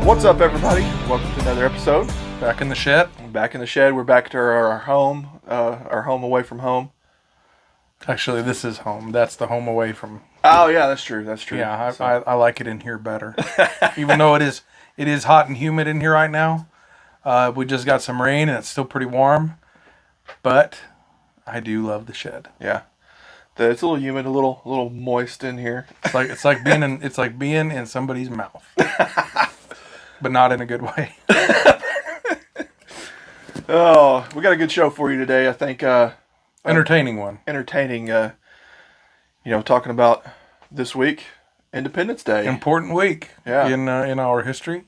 What's up, everybody? Welcome to another episode. Back in the shed. Back in the shed. We're back to our home, our home away from home. Actually, this is home. That's the home away from. Oh yeah, that's true. That's true. Yeah, I like it in here better. Even though it is hot and humid in here right now. We just got some rain and it's still pretty warm, but I do love the shed. Yeah, it's a little humid, a little moist in here. It's like being in somebody's mouth, but not in a good way. Oh, we got a good show for you today. I think Entertaining one. Entertaining. Talking about this week, Independence Day. Important week. Yeah. In our history.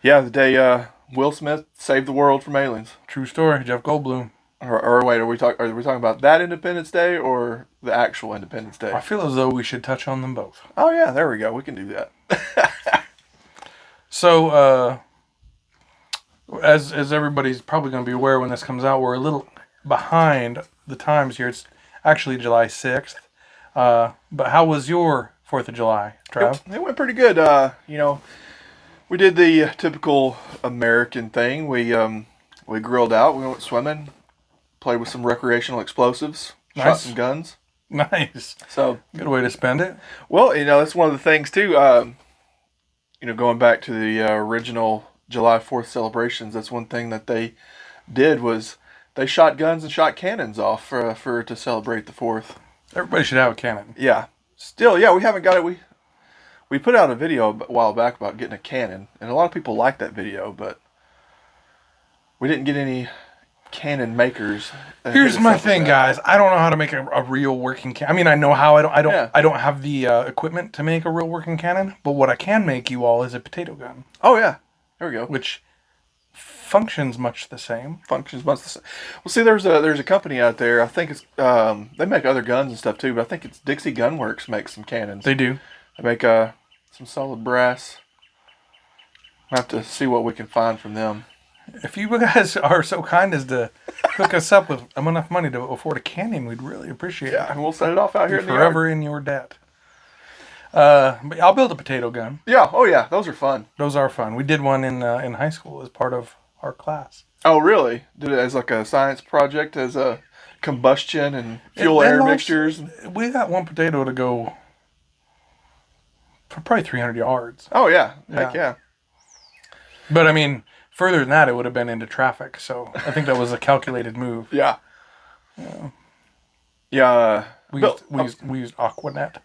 Yeah, the day Will Smith saved the world from aliens. True story. Jeff Goldblum. Or wait, are we talking about that Independence Day or the actual Independence Day? I feel as though we should touch on them both. Oh yeah, there we go. We can do that. So, as everybody's probably going to be aware when this comes out, we're a little behind the times here. It's actually July 6th. But how was your 4th of July, Trav? It went pretty good. We did the typical American thing. We grilled out. We went swimming. Played with some recreational explosives. Nice. Shot some guns. Nice. So good way to spend it. Well, that's one of the things too. Going back to the original July 4th celebrations, that's one thing that they did was they shot guns and shot cannons off to celebrate the 4th. Everybody should have a cannon. Yeah. Still, yeah, we haven't got it. We put out a video a while back about getting a cannon, and a lot of people liked that video, but we didn't get any cannon makers. Here's my thing, guys. I don't know how to make a real working cannon. I mean, I know how. I don't have the equipment to make a real working cannon. But what I can make you all is a potato gun. Oh yeah, there we go. Which functions much the same. Well, see, there's a company out there. I think it's they make other guns and stuff too, but I think it's Dixie Gunworks makes some cannons. They do. They make some solid brass. We'll have to see what we can find from them. If you guys are so kind as to hook us up with enough money to afford a cannon, we'd really appreciate it. Yeah, and we'll set it off out here in the yard. Forever in your debt. But I'll build a potato gun. Yeah, oh yeah, those are fun. Those are fun. We did one in high school as part of our class. Oh really? Did it as like a science project, as a combustion and fuel air mixtures? We got one potato to go for probably 300 yards. Oh yeah, heck yeah. But I mean, further than that, it would have been into traffic. So I think that was a calculated move. Yeah. We used Aquanet.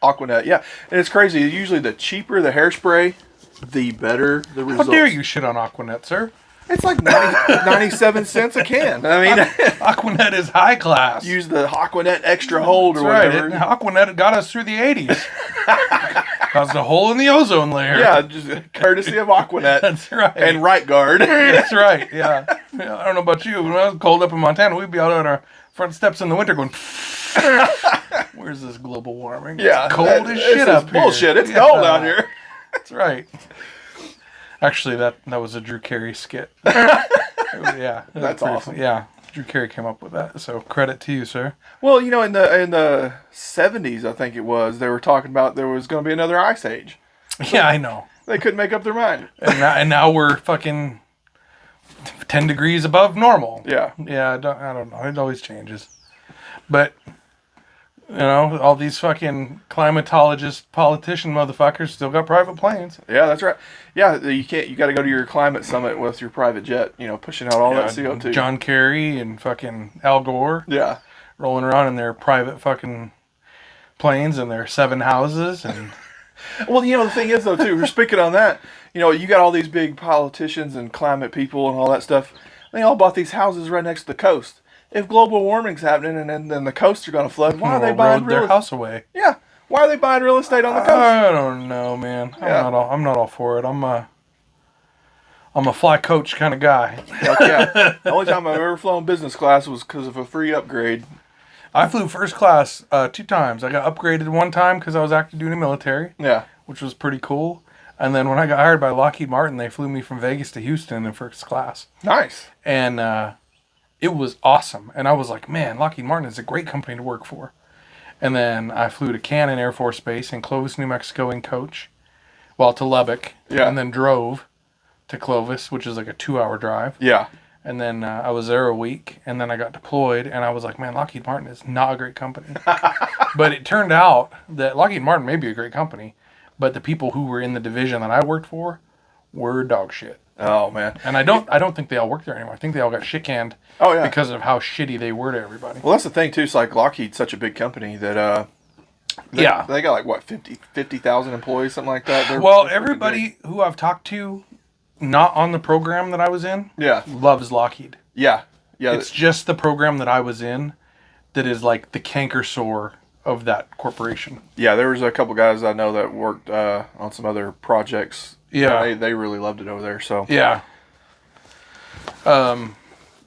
Aquanet, yeah. And it's crazy. Usually the cheaper the hairspray, the better the results. How dare you shit on Aquanet, sir? It's like 97 cents a can. I mean, Aquanet is high class. Use the Aquanet extra hold or whatever. Right. Aquanet got us through the 80s. Caused a hole in the ozone layer. Yeah, just courtesy of Aquanet. That's right. And Right Guard. That's right, yeah. I don't know about you, but when I was cold up in Montana, we'd be out on our front steps in the winter going, where's this global warming? Yeah. It's cold as shit up here. Bullshit. It's cold out here. That's right. Actually, that was a Drew Carey skit. Yeah. That's awesome. Yeah. Drew Carey came up with that, so credit to you, sir. Well, in the 70s, I think it was, they were talking about there was going to be another ice age. Yeah, I know. They couldn't make up their mind. And now we're fucking 10 degrees above normal. Yeah. Yeah, I don't know. It always changes. But, all these fucking climatologist politician motherfuckers still got private planes. Yeah, that's right. Yeah, you got to go to your climate summit with your private jet, pushing out all that CO2. John Kerry and fucking Al Gore. Yeah. Rolling around in their private fucking planes and their 7 houses. And well, the thing is, though, too, speaking on that, you got all these big politicians and climate people and all that stuff. They all bought these houses right next to the coast. If global warming's happening and then the coasts are going to flood, why are they buying their house away? Yeah. Why are they buying real estate on the coast? I don't know, man. I'm not all for it. I'm a fly coach kind of guy. Yeah. The only time I've ever flown business class was because of a free upgrade. I flew first class 2 times. I got upgraded one time because I was active duty military. Yeah. Which was pretty cool. And then when I got hired by Lockheed Martin, they flew me from Vegas to Houston in first class. Nice. And it was awesome. And I was like, man, Lockheed Martin is a great company to work for. And then I flew to Cannon Air Force Base in Clovis, New Mexico in coach, to Lubbock, and then drove to Clovis, which is like a 2-hour drive. Yeah. And then I was there a week, and then I got deployed, and I was like, man, Lockheed Martin is not a great company. But it turned out that Lockheed Martin may be a great company, but the people who were in the division that I worked for were dog shit. Oh, man. And I don't think they all work there anymore. I think they all got shit canned because of how shitty they were to everybody. Well, that's the thing, too. It's like Lockheed's such a big company that, they got like, what, 50,000 employees, something like that? Everybody who I've talked to, not on the program that I was in, loves Lockheed. Yeah. Yeah. It's just the program that I was in that is like the canker sore of that corporation. Yeah, there was a couple guys I know that worked on some other projects. Yeah. They really loved it over there, so. Yeah.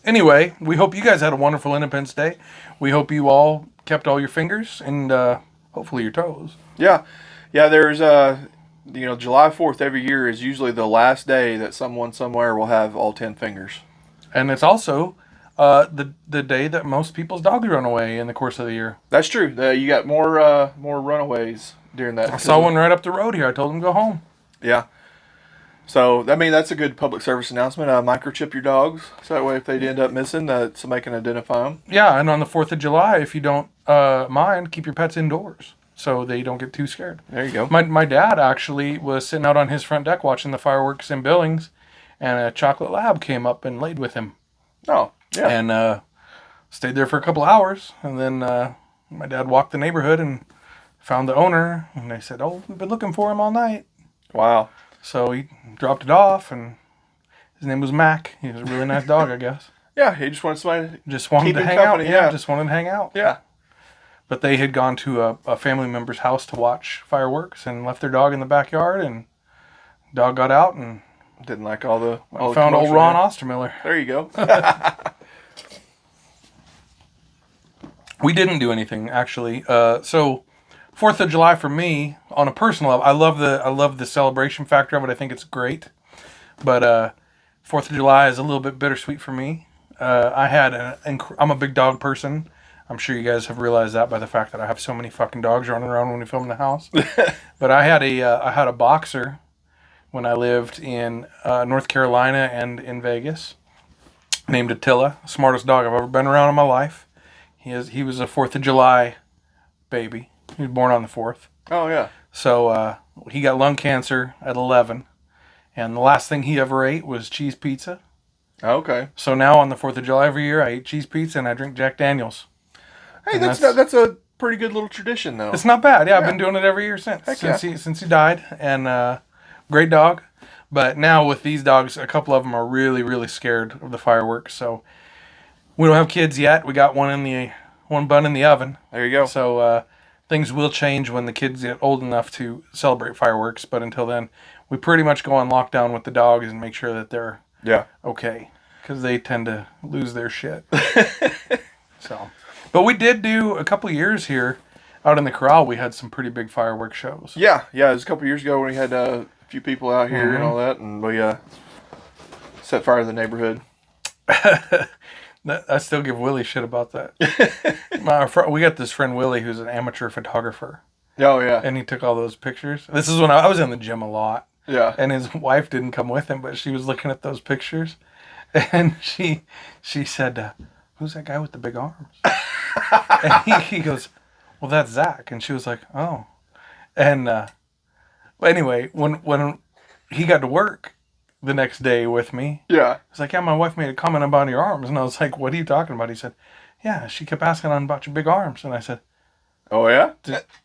Anyway, we hope you guys had a wonderful Independence Day. We hope you all kept all your fingers and hopefully your toes. Yeah. Yeah, there's, July 4th every year is usually the last day that someone somewhere will have all 10 fingers. And it's also the day that most people's dogs run away in the course of the year. That's true. You got more runaways during that. I saw one right up the road here. I told him to go home. Yeah. So, I mean, that's a good public service announcement. Microchip your dogs. So that way if they end up missing, somebody can identify them. Yeah, and on the 4th of July, if you don't mind, keep your pets indoors so they don't get too scared. There you go. My dad actually was sitting out on his front deck watching the fireworks in Billings, and a chocolate lab came up and laid with him. Oh, yeah. And stayed there for a couple hours, and then my dad walked the neighborhood and found the owner, and they said, oh, we've been looking for him all night. Wow. So he dropped it off, and his name was Mac. He was a really nice dog, I guess. Yeah, he just wanted somebody to hang out. Yeah, just wanted to hang out. Yeah. But they had gone to a family member's house to watch fireworks and left their dog in the backyard, and dog got out and didn't like all the found old Ron Ostermiller. There you go. We didn't do anything actually. So 4th of July for me, on a personal level, I love the celebration factor of it. I think it's great. But 4th of July is a little bit bittersweet for me. I'm a big dog person. I'm sure you guys have realized that by the fact that I have so many fucking dogs running around when we film in the house. But I had a boxer when I lived in North Carolina and in Vegas, named Attila. Smartest dog I've ever been around in my life. He was a 4th of July baby. He was born on the 4th. Oh, yeah. So he got lung cancer at 11. And the last thing he ever ate was cheese pizza. Okay. So now on the 4th of July every year, I eat cheese pizza and I drink Jack Daniels. Hey, that's a pretty good little tradition, though. It's not bad. Yeah, I've been doing it every year since he died. And great dog. But now with these dogs, a couple of them are really, really scared of the fireworks. So we don't have kids yet. We got one bun in the oven. There you go. So things will change when the kids get old enough to celebrate fireworks. But until then, we pretty much go on lockdown with the dogs and make sure that they're okay. Because they tend to lose their shit. So, but we did do a couple years here out in the corral. We had some pretty big fireworks shows. Yeah. It was a couple years ago when we had a few people out here and all that. And we set fire to the neighborhood. I still give Willie shit about that. We got this friend Willie who's an amateur photographer. Oh, yeah. And he took all those pictures. This is when I was in the gym a lot. Yeah. And his wife didn't come with him, but she was looking at those pictures. And she said, who's that guy with the big arms? And he goes, well, that's Zach. And she was like, oh. And anyway, when he got to work the next day with me, yeah, he's like, yeah, my wife made a comment about your arms. And I was like, what are you talking about? He said, yeah, she kept asking about your big arms. And I said, oh, yeah?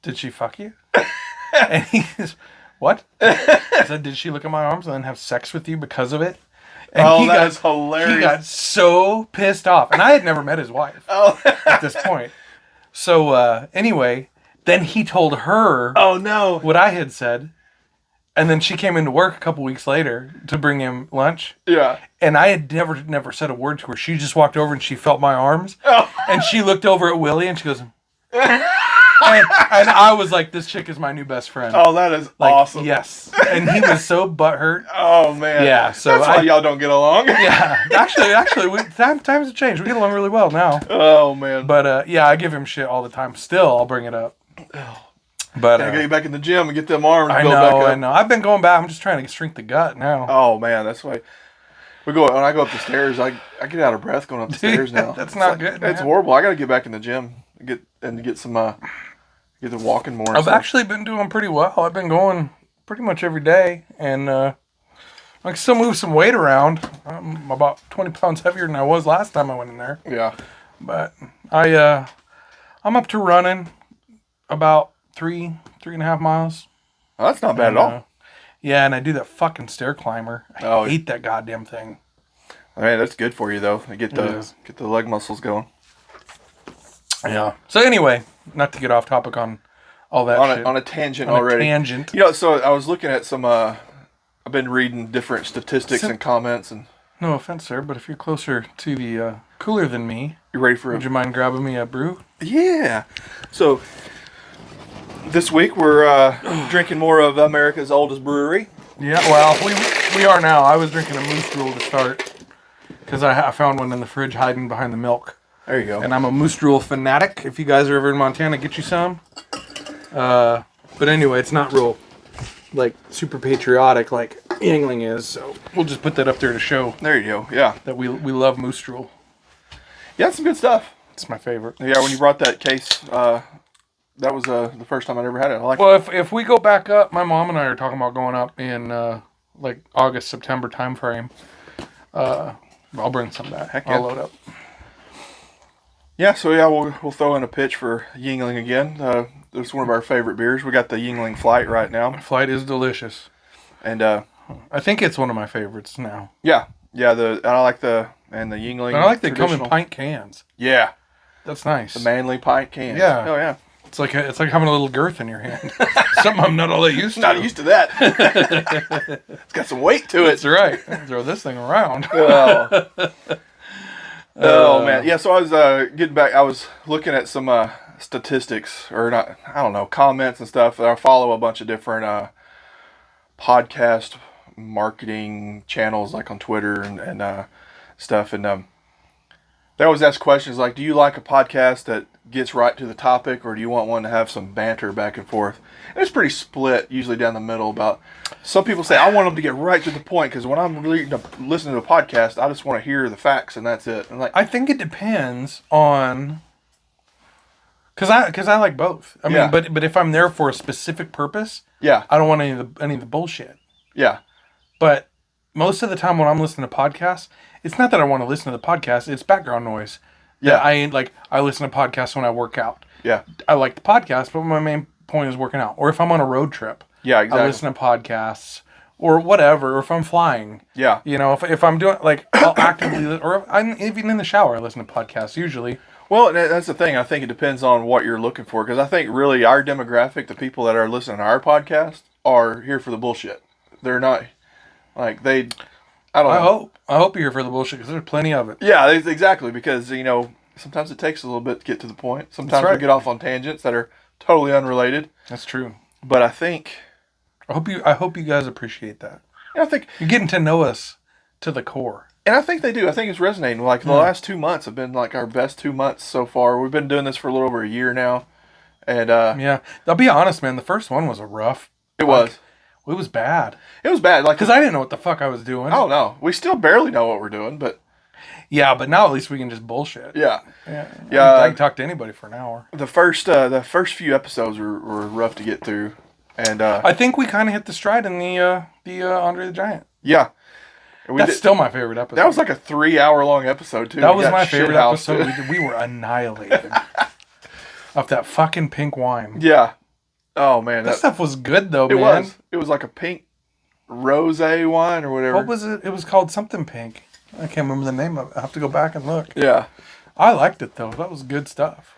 Did she fuck you? And he goes, what? I said, did she look at my arms and then have sex with you because of it? And that's hilarious. He got so pissed off. And I had never met his wife at this point. So anyway, then he told her what I had said. And then she came into work a couple weeks later to bring him lunch. Yeah. And I had never said a word to her. She just walked over and she felt my arms. Oh. And she looked over at Willie and she goes... and I was like, this chick is my new best friend. Oh, that is awesome. Yes. And he was so butthurt. Oh, man. Yeah. So that's why y'all don't get along. Yeah. Actually, times have changed. We get along really well now. Oh, man. But, I give him shit all the time. Still, I'll bring it up. But gotta get back in the gym and get them arms I built back up. I know. I've been going back. I'm just trying to shrink the gut now. Oh man, that's why when I go up the stairs, I get out of breath going up the stairs now. That's not good. It's horrible. I gotta get back in the gym, get some get the walking more. I've actually been doing pretty well. I've been going pretty much every day, and I can still move some weight around. I'm about 20 pounds heavier than I was last time I went in there. Yeah. But I'm up to running about 3.5 miles. Oh, that's not bad at all. Yeah, and I do that fucking stair climber. I hate that goddamn thing. Man, that's good for you though. Get the leg muscles going. Yeah. So anyway, not to get off topic on all that shit. On a tangent already. Tangent. You know, so I was looking at some. I've been reading different statistics and comments and. No offense, sir, but if you're closer to the cooler than me, you ready for? Would you mind grabbing me a brew? Yeah. So this week we're drinking more of America's oldest brewery. Yeah. Well, we are now. I was drinking a Moose Drool to start because I found one in the fridge hiding behind the milk. There you go. And I'm a Moose Drool fanatic. If you guys are ever in Montana, get you some. But anyway, it's not real, like, super patriotic like Yingling is, so we'll just put that up there to show. There you go. Yeah. That we love Moose Drool. Yeah, it's some good stuff. It's my favorite. Yeah, when you brought that case, that was the first time I'd ever had it. I like Well, if we go back up, my mom and I are talking about going up in like August, September time frame. I'll bring some back. Heck yeah. I'll load up. Yeah, so yeah, we'll throw in a pitch for Yingling again. It's one of our favorite beers. We got the Yingling Flight right now. Flight is delicious. And I think it's one of my favorites now. Yeah. I like the Yingling. And I like they come in pint cans. Yeah. That's nice. The manly pint cans. Yeah. Oh yeah. It's like having a little girth in your hand. Something I'm not all that used to. Not used to that. It's got some weight to it. That's right. Throw this thing around. Oh man. Yeah, so I was getting back, I was looking at some statistics, or not, I don't know, comments and stuff. I follow a bunch of different podcast marketing channels, like on Twitter and stuff, and they always ask questions like, do you like a podcast that gets right to the topic, or do you want one to have some banter back and forth? And it's pretty split, usually down the middle. About some people say, I want them to get right to the point, because when I'm listening to a podcast, I just want to hear the facts and that's it. And I think it depends on, because I like both. I mean, but if I'm there for a specific purpose, I don't want any of the bullshit. Yeah. But most of the time when I'm listening to podcasts, it's not that I want to listen to the podcast, it's background noise. Yeah. I listen to podcasts when I work out. Yeah. I like the podcast, but my main point is working out. Or if I'm on a road trip. Yeah, exactly. I listen to podcasts or whatever, or if I'm flying. Yeah. You know, if I'm doing, like, I'll actively, or if I'm even in the shower, I listen to podcasts usually. Well, that's the thing. I think it depends on what you're looking for, because I think really our demographic, the people that are listening to our podcast, are here for the bullshit. They're not, like, I hope you're here for the bullshit, because there's plenty of it. Yeah, exactly, because, you know, sometimes it takes a little bit to get to the point. Sometimes we get off on tangents that are totally unrelated. That's true. But I think... I hope you guys appreciate that. I think... You're getting to know us to the core. And I think they do. I think it's resonating. Like, the last 2 months have been, like, our best 2 months so far. We've been doing this for a little over a year now. And, yeah. I'll be honest, man. The first one was a rough... It was. It was bad. It was bad. Like, because I didn't know what the fuck I was doing. Oh, no. We still barely know what we're doing, but... Yeah, but now at least we can just bullshit. Yeah. Yeah. I can talk to anybody for an hour. The first few episodes were rough to get through. And I think we kind of hit the stride in the Andre the Giant. Yeah. That's still my favorite episode. That was like a 3-hour-long episode, too. That was my favorite episode. We were annihilated. Off that fucking pink wine. Yeah. Oh, man. That stuff was good, though, man. It was. It was like a pink rosé wine or whatever. What was it? It was called something pink. I can't remember the name of it. I have to go back and look. Yeah. I liked it, though. That was good stuff.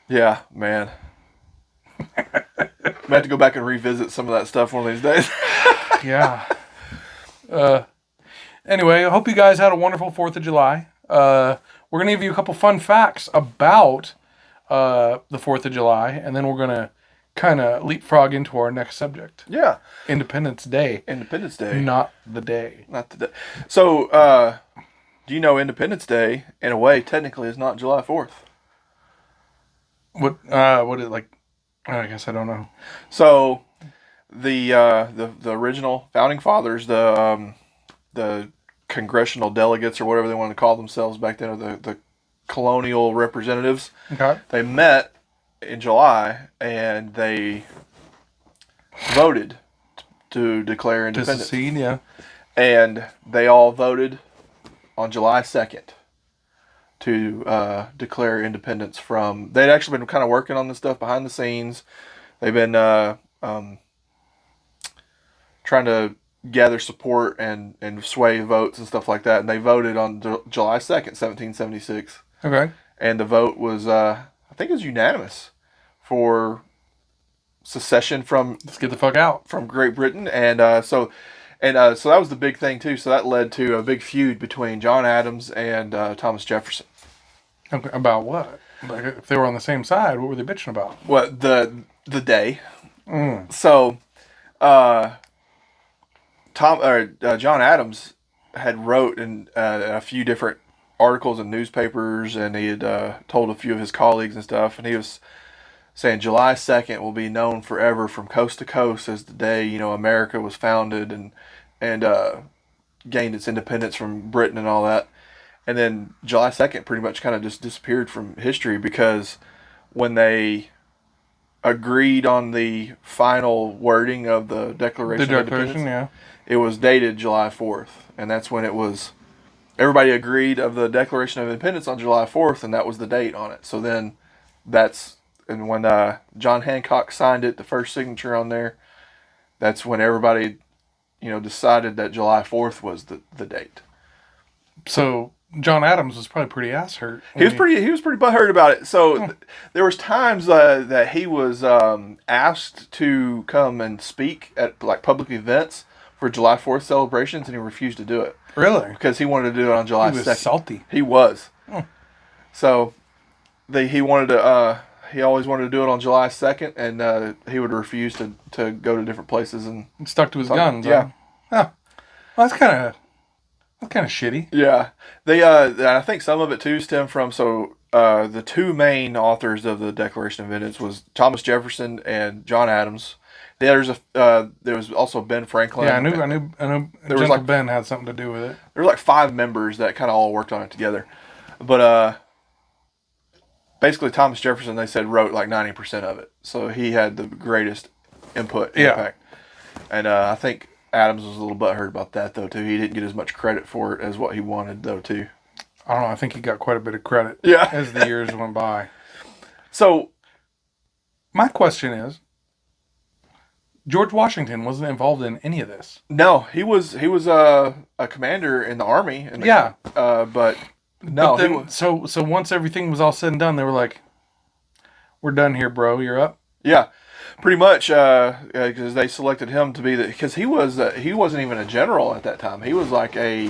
Yeah, man. I have to go back and revisit some of that stuff one of these days. Yeah. Anyway, I hope you guys had a wonderful 4th of July. We're going to give you a couple fun facts about the 4th of July, and then we're going to kind of leapfrog into our next subject. Yeah. Independence Day. Independence Day. Not the day. Not the day. So, do you know Independence Day, in a way, technically is not July 4th? What is it, like I guess I don't know. So the original founding fathers, the congressional delegates or whatever they wanted to call themselves back then, or the colonial representatives, Okay. they met in July and they voted to declare To independence. secede, yeah. And they all voted on July 2nd to declare independence from. They'd actually been kind of working on this stuff behind the scenes. They've been trying to gather support and sway votes and stuff like that. And they voted on July 2nd, 1776. Okay. And the vote was, I think it was unanimous for secession from Let's get the fuck out. Great Britain. So that was the big thing too. So that led to a big feud between John Adams and Thomas Jefferson. Okay. About what? Like, if they were on the same side, what were they bitching about? Well, the day. Mm. So, John Adams had wrote in a few different articles in newspapers, and he had told a few of his colleagues and stuff, and he was saying July 2nd will be known forever from coast to coast as the day America was founded and gained its independence from Britain and all that. And then July 2nd pretty much kind of just disappeared from history because when they agreed on the final wording of the Declaration of Independence, yeah. it was dated July 4th. And that's when it was, everybody agreed of the Declaration of Independence on July 4th, and that was the date on it. So then and when John Hancock signed it, the first signature on there, that's when everybody, decided that July 4th was the date. So John Adams was probably pretty ass hurt. He was pretty butthurt about it. So there was times that he was asked to come and speak at like public events for July 4th celebrations, and he refused to do it. Really? Because he wanted to do it on July 2nd. He was salty. He was. So he always wanted to do it on July 2nd, and he would refuse to go to different places and Stuck to his guns. Yeah. Huh? Well, that's kind of shitty. Yeah. I think some of it too stemmed from the two main authors of the Declaration of Independence was Thomas Jefferson and John Adams. There was also Ben Franklin. Yeah, I knew. Gentle Ben had something to do with it. There were like 5 members that kind of all worked on it together, but basically Thomas Jefferson, they said, wrote like 90% of it, so he had the greatest impact. And I think Adams was a little butthurt about that though too. He didn't get as much credit for it as what he wanted though too. I don't know. I think he got quite a bit of credit. Yeah. As the years went by. So my question is, George Washington wasn't involved in any of this. No, he was a commander in the army. But no. But then, so once everything was all said and done, they were like, "We're done here, bro. You're up." Yeah, pretty much. Because they selected him to be because he wasn't even a general at that time. He was like a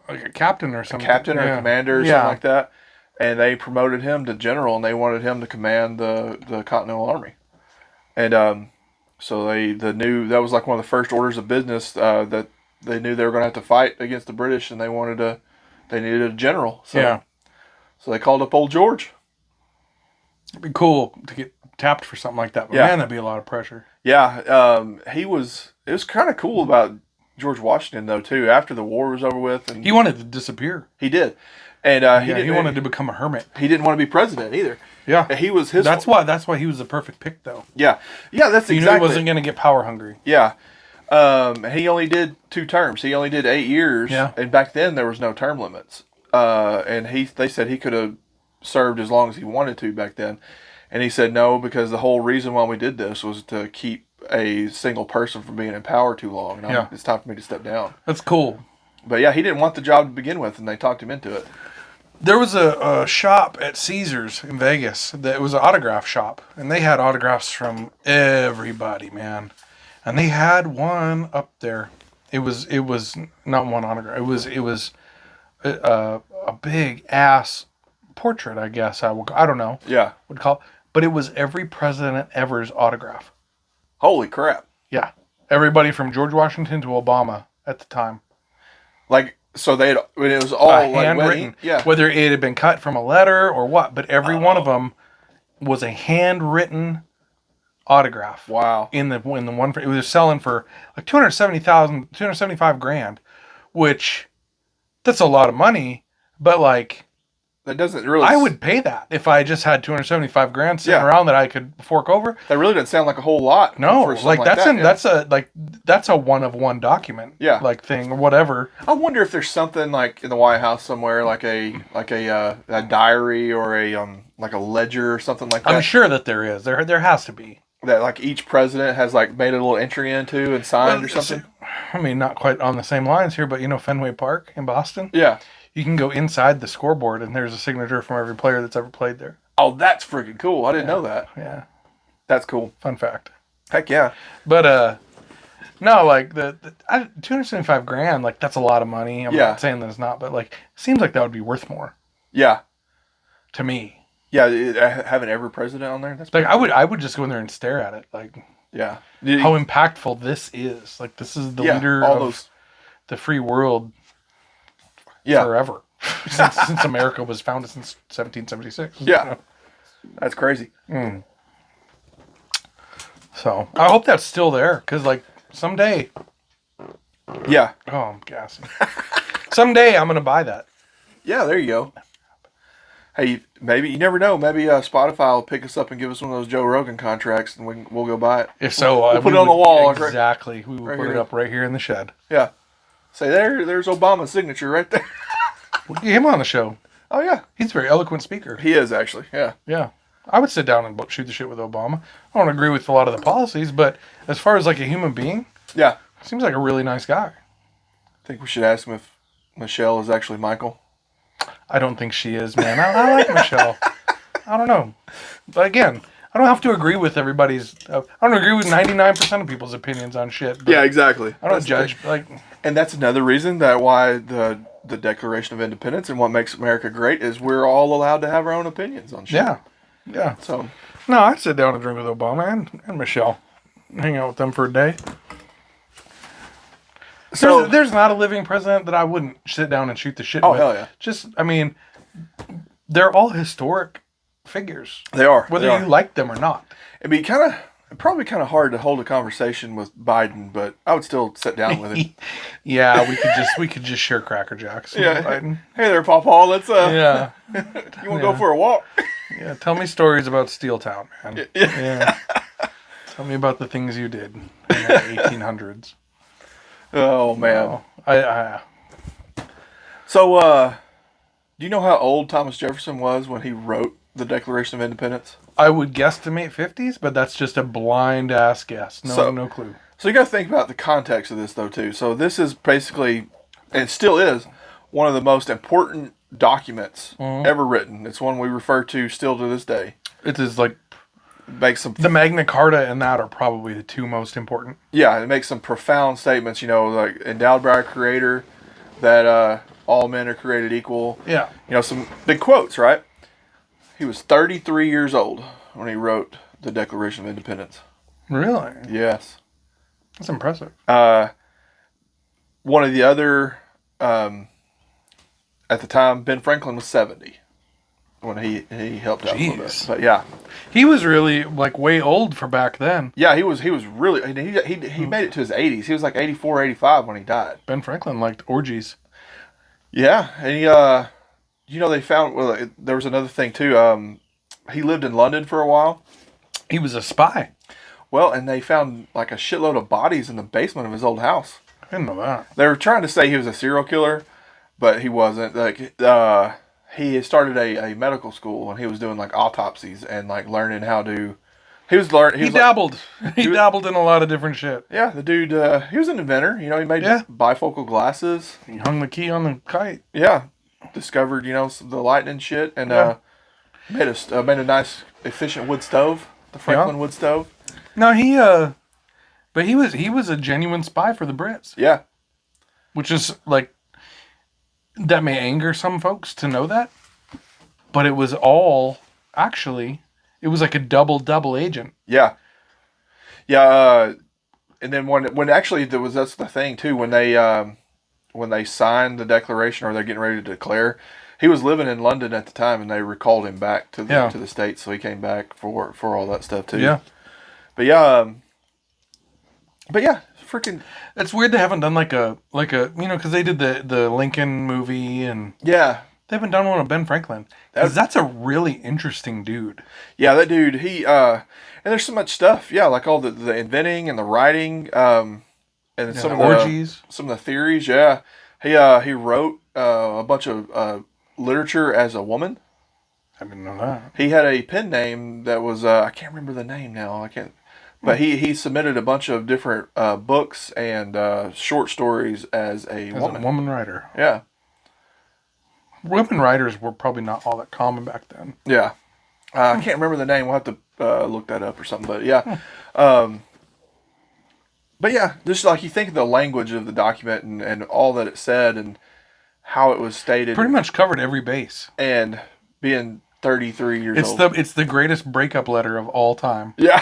like a captain or something. Captain or a commander or something like that. And they promoted him to general, and they wanted him to command the Continental Army. And so that was like one of the first orders of business that they knew they were going to have to fight against the British, and they needed a general. So they called up old George. It'd be cool to get tapped for something like that. But man, that'd be a lot of pressure. Yeah, it was kind of cool about George Washington though too. After the war was over with, and he wanted to disappear. He did, and he wanted to become a hermit. He didn't want to be president either. Yeah, he was his. That's why he was the perfect pick though. Yeah, that's exactly. He knew he wasn't going to get power hungry. Yeah, he only did 2 terms. He only did 8 years. Yeah, and back then there was no term limits. And they said he could have served as long as he wanted to back then, and he said no because the whole reason why we did this was to keep a single person from being in power too long. And it's time for me to step down. That's cool. But yeah, he didn't want the job to begin with, and they talked him into it. There was a shop at Caesars in Vegas that was an autograph shop, and they had autographs from everybody, man. And they had one up there. It was not one autograph. It was a big ass portrait, I guess. I don't know. Yeah, would call it. But it was every president ever's autograph. Holy crap! Yeah, everybody from George Washington to Obama at the time. Like. So it was all handwritten, yeah. Whether it had been cut from a letter or what, but every one of them, was a handwritten autograph. Wow. In the one it was selling for like 275 grand, which that's a lot of money, but like That doesn't really. I would pay that if I just had 275 grand sitting Yeah. around that I could fork over. That really doesn't sound like a whole lot. No, for something like that, yeah. that's a one of one document. Yeah. Like thing or whatever. I wonder if there's something like in the White House somewhere, like a diary or like a ledger or something like that. I'm sure that there is. There has to be. That like each president has like made a little entry into and signed or something. I mean, not quite on the same lines here, but you know Fenway Park in Boston? Yeah. You can go inside the scoreboard and there's a signature from every player that's ever played there. Oh, that's freaking cool. I didn't know that. Yeah. That's cool. Fun fact. Heck yeah. But no, like the 275 grand, like that's a lot of money. I'm not saying that it's not, but like it seems like that would be worth more. Yeah. To me. Yeah, having every president on there. That's like cool. I would just go in there and stare at it, like yeah, how impactful this is. Like this is the leader of the free world. Yeah, forever since America was founded since 1776. Yeah, you know? That's crazy. So I hope that's still there because like someday. Yeah. Oh, I'm gassing. Someday I'm gonna buy that. Yeah, there you go. Hey, maybe you never know. Maybe Spotify will pick us up and give us one of those Joe Rogan contracts, and we'll go buy it. If so, we'll put it on the wall. Exactly, we will put it up right here in the shed. Yeah. Say there's Obama's signature right there. We'll get him on the show. Oh yeah, he's a very eloquent speaker. He is actually. Yeah. Yeah. I would sit down and shoot the shit with Obama. I don't agree with a lot of the policies, but as far as like a human being, yeah, seems like a really nice guy. I think we should ask him if Michelle is actually Michael. I don't think she is, man. I like Michelle. I don't know. But again, I don't have to agree with everybody's. I don't agree with 99% of people's opinions on shit. Yeah, exactly. I don't judge. And that's another reason that why the Declaration of Independence and what makes America great is we're all allowed to have our own opinions on shit. Yeah. Yeah. So. No, I'd sit down and drink with Obama and Michelle. Hang out with them for a day. So there's not a living president that I wouldn't sit down and shoot the shit with. Oh, hell yeah. Just, I mean, they're all historic figures. They are. Whether you like them or not. It'd be probably kind of hard to hold a conversation with Biden, but I would still sit down with him. Yeah, we could just share Cracker Jacks. Yeah. With Biden. Hey there, Pawpaw. Let's yeah. You want to go for a walk? Yeah. Tell me stories about Steel Town, man. Yeah. Tell me about the things you did in the 1800s. Oh man. I So, do you know how old Thomas Jefferson was when he wrote the Declaration of Independence? I would guesstimate 50s, but that's just a blind ass guess. No clue. So you got to think about the context of this though too. So this is basically, and still is, one of the most important documents ever written. It's one we refer to still to this day. It is like the Magna Carta and that are probably the two most important. Yeah, it makes some profound statements. You know, like endowed by our Creator, that all men are created equal. Yeah. You know, some big quotes, right? He was 33 years old when he wrote the Declaration of Independence. Really? Yes. That's impressive. One of the other, at the time, Ben Franklin was 70 when he helped out a little bit. But yeah. He was really like way old for back then. Yeah, he was really, he made it to his 80s. He was like 84, 85 when he died. Ben Franklin liked orgies. Yeah, and he, they found, there was another thing too. He lived in London for a while. He was a spy. Well, and they found like a shitload of bodies in the basement of his old house. I didn't know that. They were trying to say he was a serial killer, but he wasn't. Like, he started a medical school and he was doing like autopsies and like learning how to. He dabbled. He dabbled in a lot of different shit. Yeah, the dude. He was an inventor. He made bifocal glasses. He hung the key on the kite. Yeah, discovered the lightning shit and made a nice efficient wood stove, the Franklin wood stove. No, but he was a genuine spy for the Brits. Yeah, which is like that may anger some folks to know that, but it was all actually. It was like a double agent. Yeah. Yeah. And then when actually that's the thing too, when they signed the Declaration or they're getting ready to declare, he was living in London at the time, and they recalled him back to the Yeah. to the States, so he came back for all that stuff too. Yeah. But yeah, freaking It's weird they haven't done like a because they did the Lincoln movie and yeah. they haven't done one of Ben Franklin. Because that's a really interesting dude. Yeah, that dude, and there's so much stuff. Yeah, like all the inventing and the writing, and some of the orgies. some of the theories. Yeah, he wrote a bunch of literature as a woman. I didn't know that. He had a pen name that was I can't remember the name now. I can't. But he submitted a bunch of different books and short stories as a woman. A woman writer. Yeah. Women writers were probably not all that common back then. Yeah. I can't remember the name. We'll have to look that up or something. But yeah. But yeah, just like you think of the language of the document and all that it said and how it was stated. Pretty much covered every base. And being 33 years old. It's the greatest breakup letter of all time. Yeah.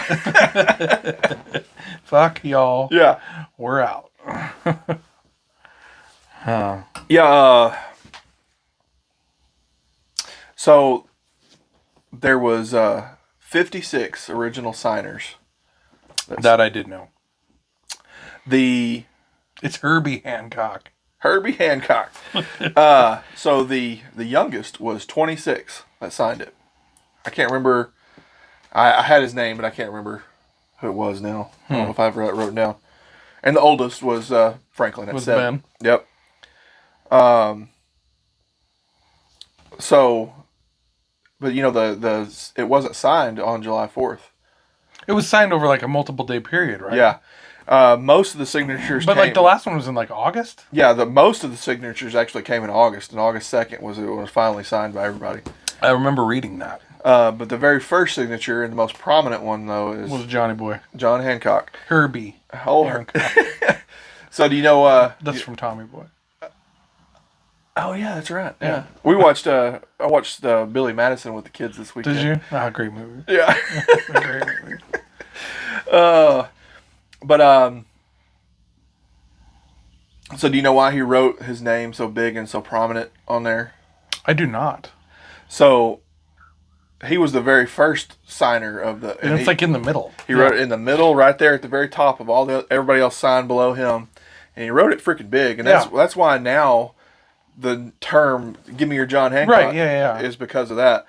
Fuck y'all. Yeah. We're out. Huh. Yeah. So there was 56 original signers. That I did know. It's Herbie Hancock. Herbie Hancock. So the youngest was 26 that signed it. I can't remember. I had his name, but I can't remember who it was now. I don't know if I ever wrote it down. And the oldest was Franklin at 7. Ben. Yep. So, but it wasn't signed on July 4th. It was signed over like a multiple day period, right? Yeah. Most of the signatures But like the last one was in like August? Yeah, most of the signatures actually came in August, and August 2nd was finally signed by everybody. I remember reading that. But the very first signature and the most prominent one, though, Was Johnny Boy. John Hancock. Herbie. Oh, Hancock. So do you know... That's from Tommy Boy. Oh, yeah, that's right. Yeah. We watched... I watched Billy Madison with the kids this weekend. Did you? Oh, great movie. Yeah. Great movie. But so do you know why he wrote his name so big and so prominent on there? I do not. So he was the very first signer of the... And it's like in the middle. He wrote it in the middle, right there at the very top of everybody else signed below him. And he wrote it freaking big. And that's why now the term, give me your John Hancock, is because of that.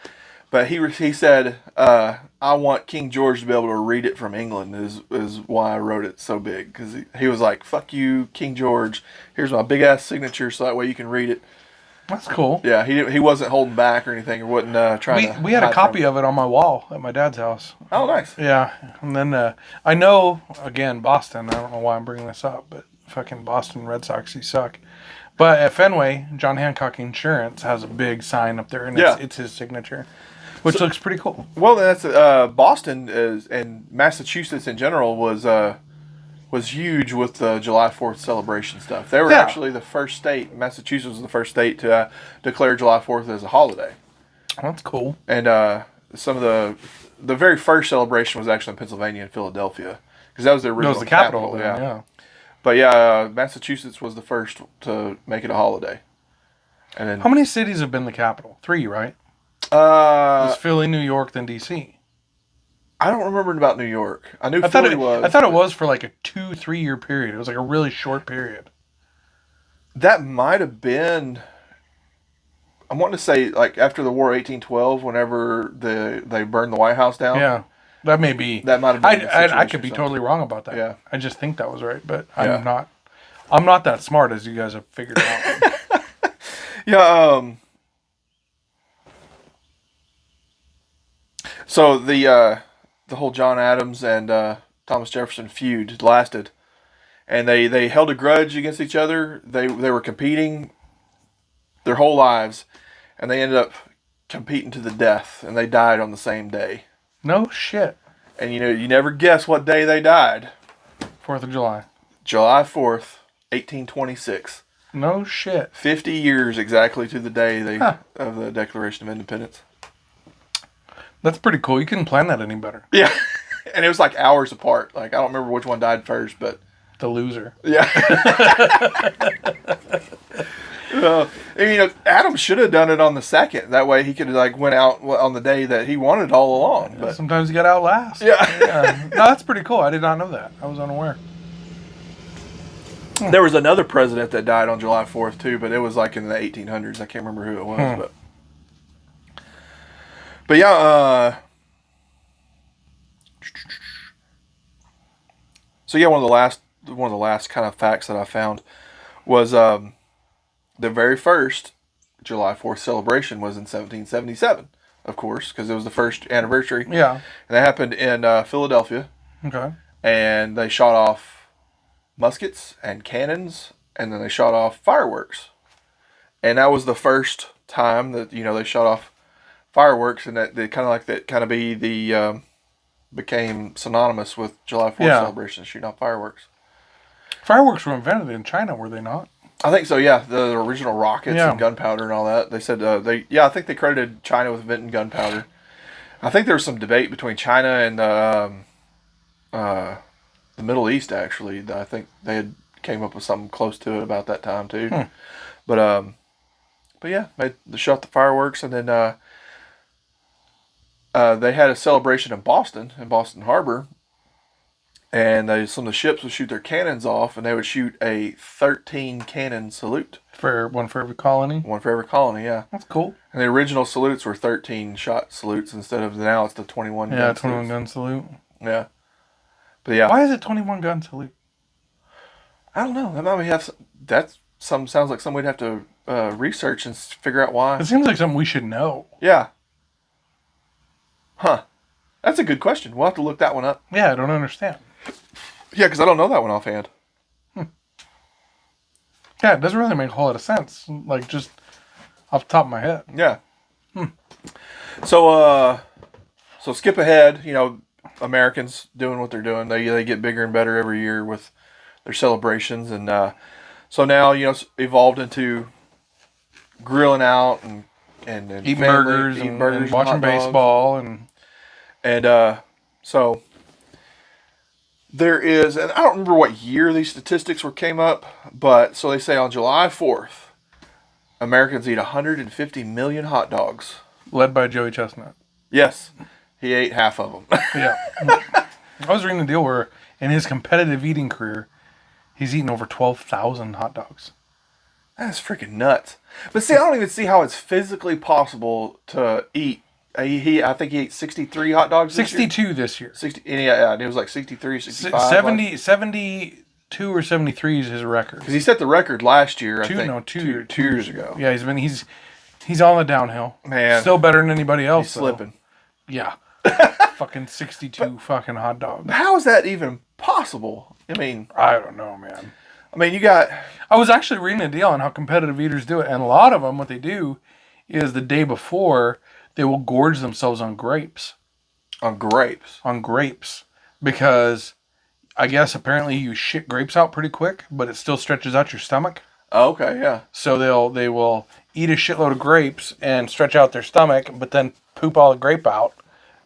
But he said, I want King George to be able to read it from England is why I wrote it so big. Because he was like, fuck you, King George. Here's my big-ass signature so that way you can read it. That's cool. Yeah, he wasn't holding back or anything or wasn't trying to... We had a copy of it on my wall at my dad's house. Oh, nice. Yeah. And then I know, again, Boston. I don't know why I'm bringing this up, but fucking Boston Red Sox, you suck. But at Fenway, John Hancock Insurance has a big sign up there, and it's his signature, which looks pretty cool. Well, that's Boston and Massachusetts in general was huge with the July 4th celebration stuff. They were actually the first state. Massachusetts was the first state to declare July 4th as a holiday. That's cool. And some of the very first celebration was actually in Pennsylvania and Philadelphia because that was the original. That was the capital then, yeah. But yeah, Massachusetts was the first to make it a holiday. And then how many cities have been the capital? 3, right? It's Philly, New York, then D.C. I don't remember about New York. I knew Philly was. I thought it was for like a 2-3 year period. It was like a really short period. That might have been. I'm wanting to say like after the War of 1812, whenever they burned the White House down. Yeah, that may be. That might have been. I could be totally wrong about that. Yeah, I just think that was right, but I'm not. I'm not that smart as you guys have figured out. Yeah. So the whole John Adams and Thomas Jefferson feud lasted, and they held a grudge against each other. They were competing their whole lives, and they ended up competing to the death, and they died on the same day. No shit. And you never guess what day they died. 4th of July. July 4th, 1826. No shit. 50 years exactly to the day of the Declaration of Independence. That's pretty cool. You couldn't plan that any better. Yeah. And it was like hours apart. Like, I don't remember which one died first, but... The loser. Yeah. Adam should have done it on the second. That way he could have like went out on the day that he wanted all along. But sometimes you got to outlast. Yeah. No, that's pretty cool. I did not know that. I was unaware. There was another president that died on July 4th too, but it was like in the 1800s. I can't remember who it was, but yeah. So yeah, one of the last kind of facts that I found was the very first July 4th celebration was in 1777, of course, because it was the first anniversary. Yeah. And that happened in Philadelphia. Okay. And they shot off muskets and cannons, and then they shot off fireworks. And that was the first time that, they shot off fireworks, and that they became synonymous with July 4th celebrations, shooting off fireworks. Fireworks were invented in China, were they not? I think so, yeah. The original rockets and gunpowder and all that. They said, I think they credited China with inventing gunpowder. I think there was some debate between China and the Middle East, actually. I think they had came up with something close to it about that time, too. But yeah, they shot the fireworks, and then they had a celebration in Boston Harbor, and some of the ships would shoot their cannons off, and they would shoot a 13 cannon salute. One for every colony? One for every colony, yeah. That's cool. And the original salutes were 13 shot salutes instead of now it's the 21 gun salute. 21 gun salute. Yeah. But yeah. Why is it 21 gun salute? I don't know. Sounds like something we'd have to research and figure out why. It seems like something we should know. Yeah. Huh. That's a good question. We'll have to look that one up. Yeah, I don't understand. Yeah, because I don't know that one offhand. Yeah, it doesn't really make a whole lot of sense. Like, just off the top of my head. Yeah. So skip ahead. Americans doing what they're doing. They get bigger and better every year with their celebrations, and so now it's evolved into grilling out and eating burgers and watching baseball and so there is, and I don't remember what year these statistics came up, but so they say on July 4th, Americans eat 150 million hot dogs. Led by Joey Chestnut. Yes. He ate half of them. Yeah. I was reading the deal where in his competitive eating career, he's eaten over 12,000 hot dogs. That's freaking nuts. But see, I don't even see how it's physically possible to eat. I think he ate 63 hot dogs 62 this year. 60, and it was like 63, 65. 72 or 73 is his record. Because he set the record last year, I think. Two years ago. Yeah, he's on the downhill. Man. Still better than anybody else. He's slipping. Yeah. Fucking 62 fucking hot dogs. How is that even possible? I mean, I don't know, man. I mean, you got... I was actually reading a deal on how competitive eaters do it, and a lot of them, what they do is the day before, they will gorge themselves on grapes. On grapes? On grapes. Because I guess apparently you shit grapes out pretty quick, but it still stretches out your stomach. Oh, okay, yeah. So they will eat a shitload of grapes and stretch out their stomach, but then poop all the grape out.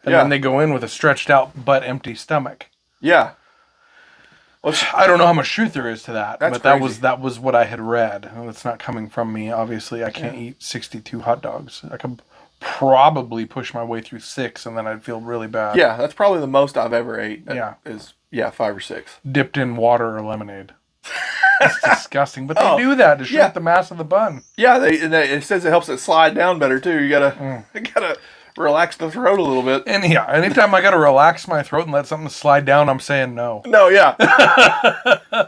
And then they go in with a stretched out but empty stomach. Yeah. Well, I don't know how much truth there is to that, but crazy. that was what I had read. It's not coming from me. Obviously, I can't eat 62 hot dogs. I could probably push my way through 6, and then I'd feel really bad. Yeah, that's probably the most I've ever ate. Yeah. 5 or 6. Dipped in water or lemonade. It's disgusting, but they do that to shrink the mass of the bun. Yeah, it says it helps it slide down better too. You gotta relax the throat a little bit. And anytime I gotta relax my throat and let something slide down, I'm saying no. No, yeah.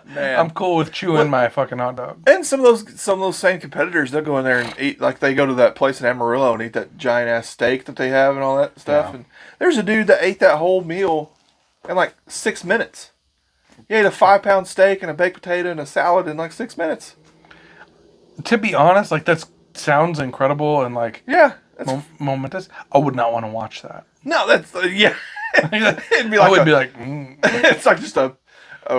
Man, I'm cool with chewing my fucking hot dog. And some of those same competitors, they'll go in there and eat, like they go to that place in Amarillo and eat that giant ass steak that they have and all that stuff. Yeah. And there's a dude that ate that whole meal in like 6 minutes. He ate a 5-pound steak and a baked potato and a salad in like 6 minutes. To be honest, like that sounds incredible and like momentous. I would not want to watch that. No, that's it'd be like I would be like, it's like just a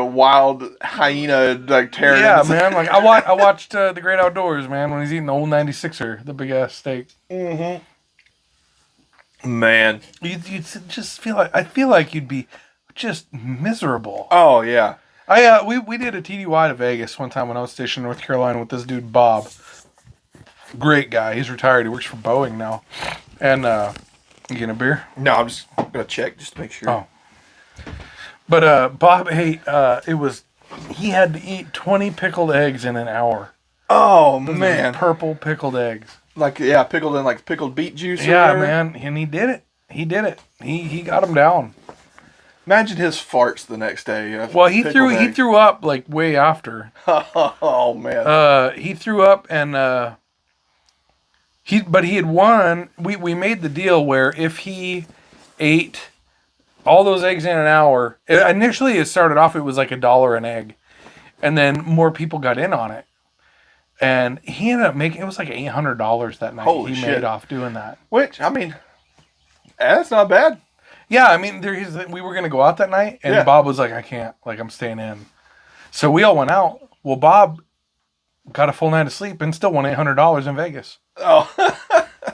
wild hyena like tearing. Yeah, man. Like I watched The Great Outdoors, man, when he's eating the old 96er, the big ass steak. Mm-hmm. Man, you just I feel like you'd be just miserable. Oh yeah. We did a TDY to Vegas one time when I was stationed in North Carolina with this dude Bob, Great guy. He's retired. He works for Boeing now. And you getting a beer? No, I'm just gonna check just to make sure. Oh. But Bob, hey, it was. He had to eat 20 pickled eggs in an hour. Oh man, Purple pickled eggs. like pickled in like pickled beet juice. Yeah, man, and he did it. He did it. He got him down. Imagine his farts the next day. Well, he threw up like way after. Oh man. He threw up and he had won. We made the deal where if he ate all those eggs in an hour, initially it started off, it was like $1 an egg, and then more people got in on it, and he ended up making, it was like $800 that night. Holy he shit. made off doing that. Which, I mean, that's not bad. Yeah, I mean, we were gonna go out that night, and Bob was like, "I can't, like, I'm staying in." So we all went out. Well, Bob got a full night of sleep and still won $800 in Vegas. Oh.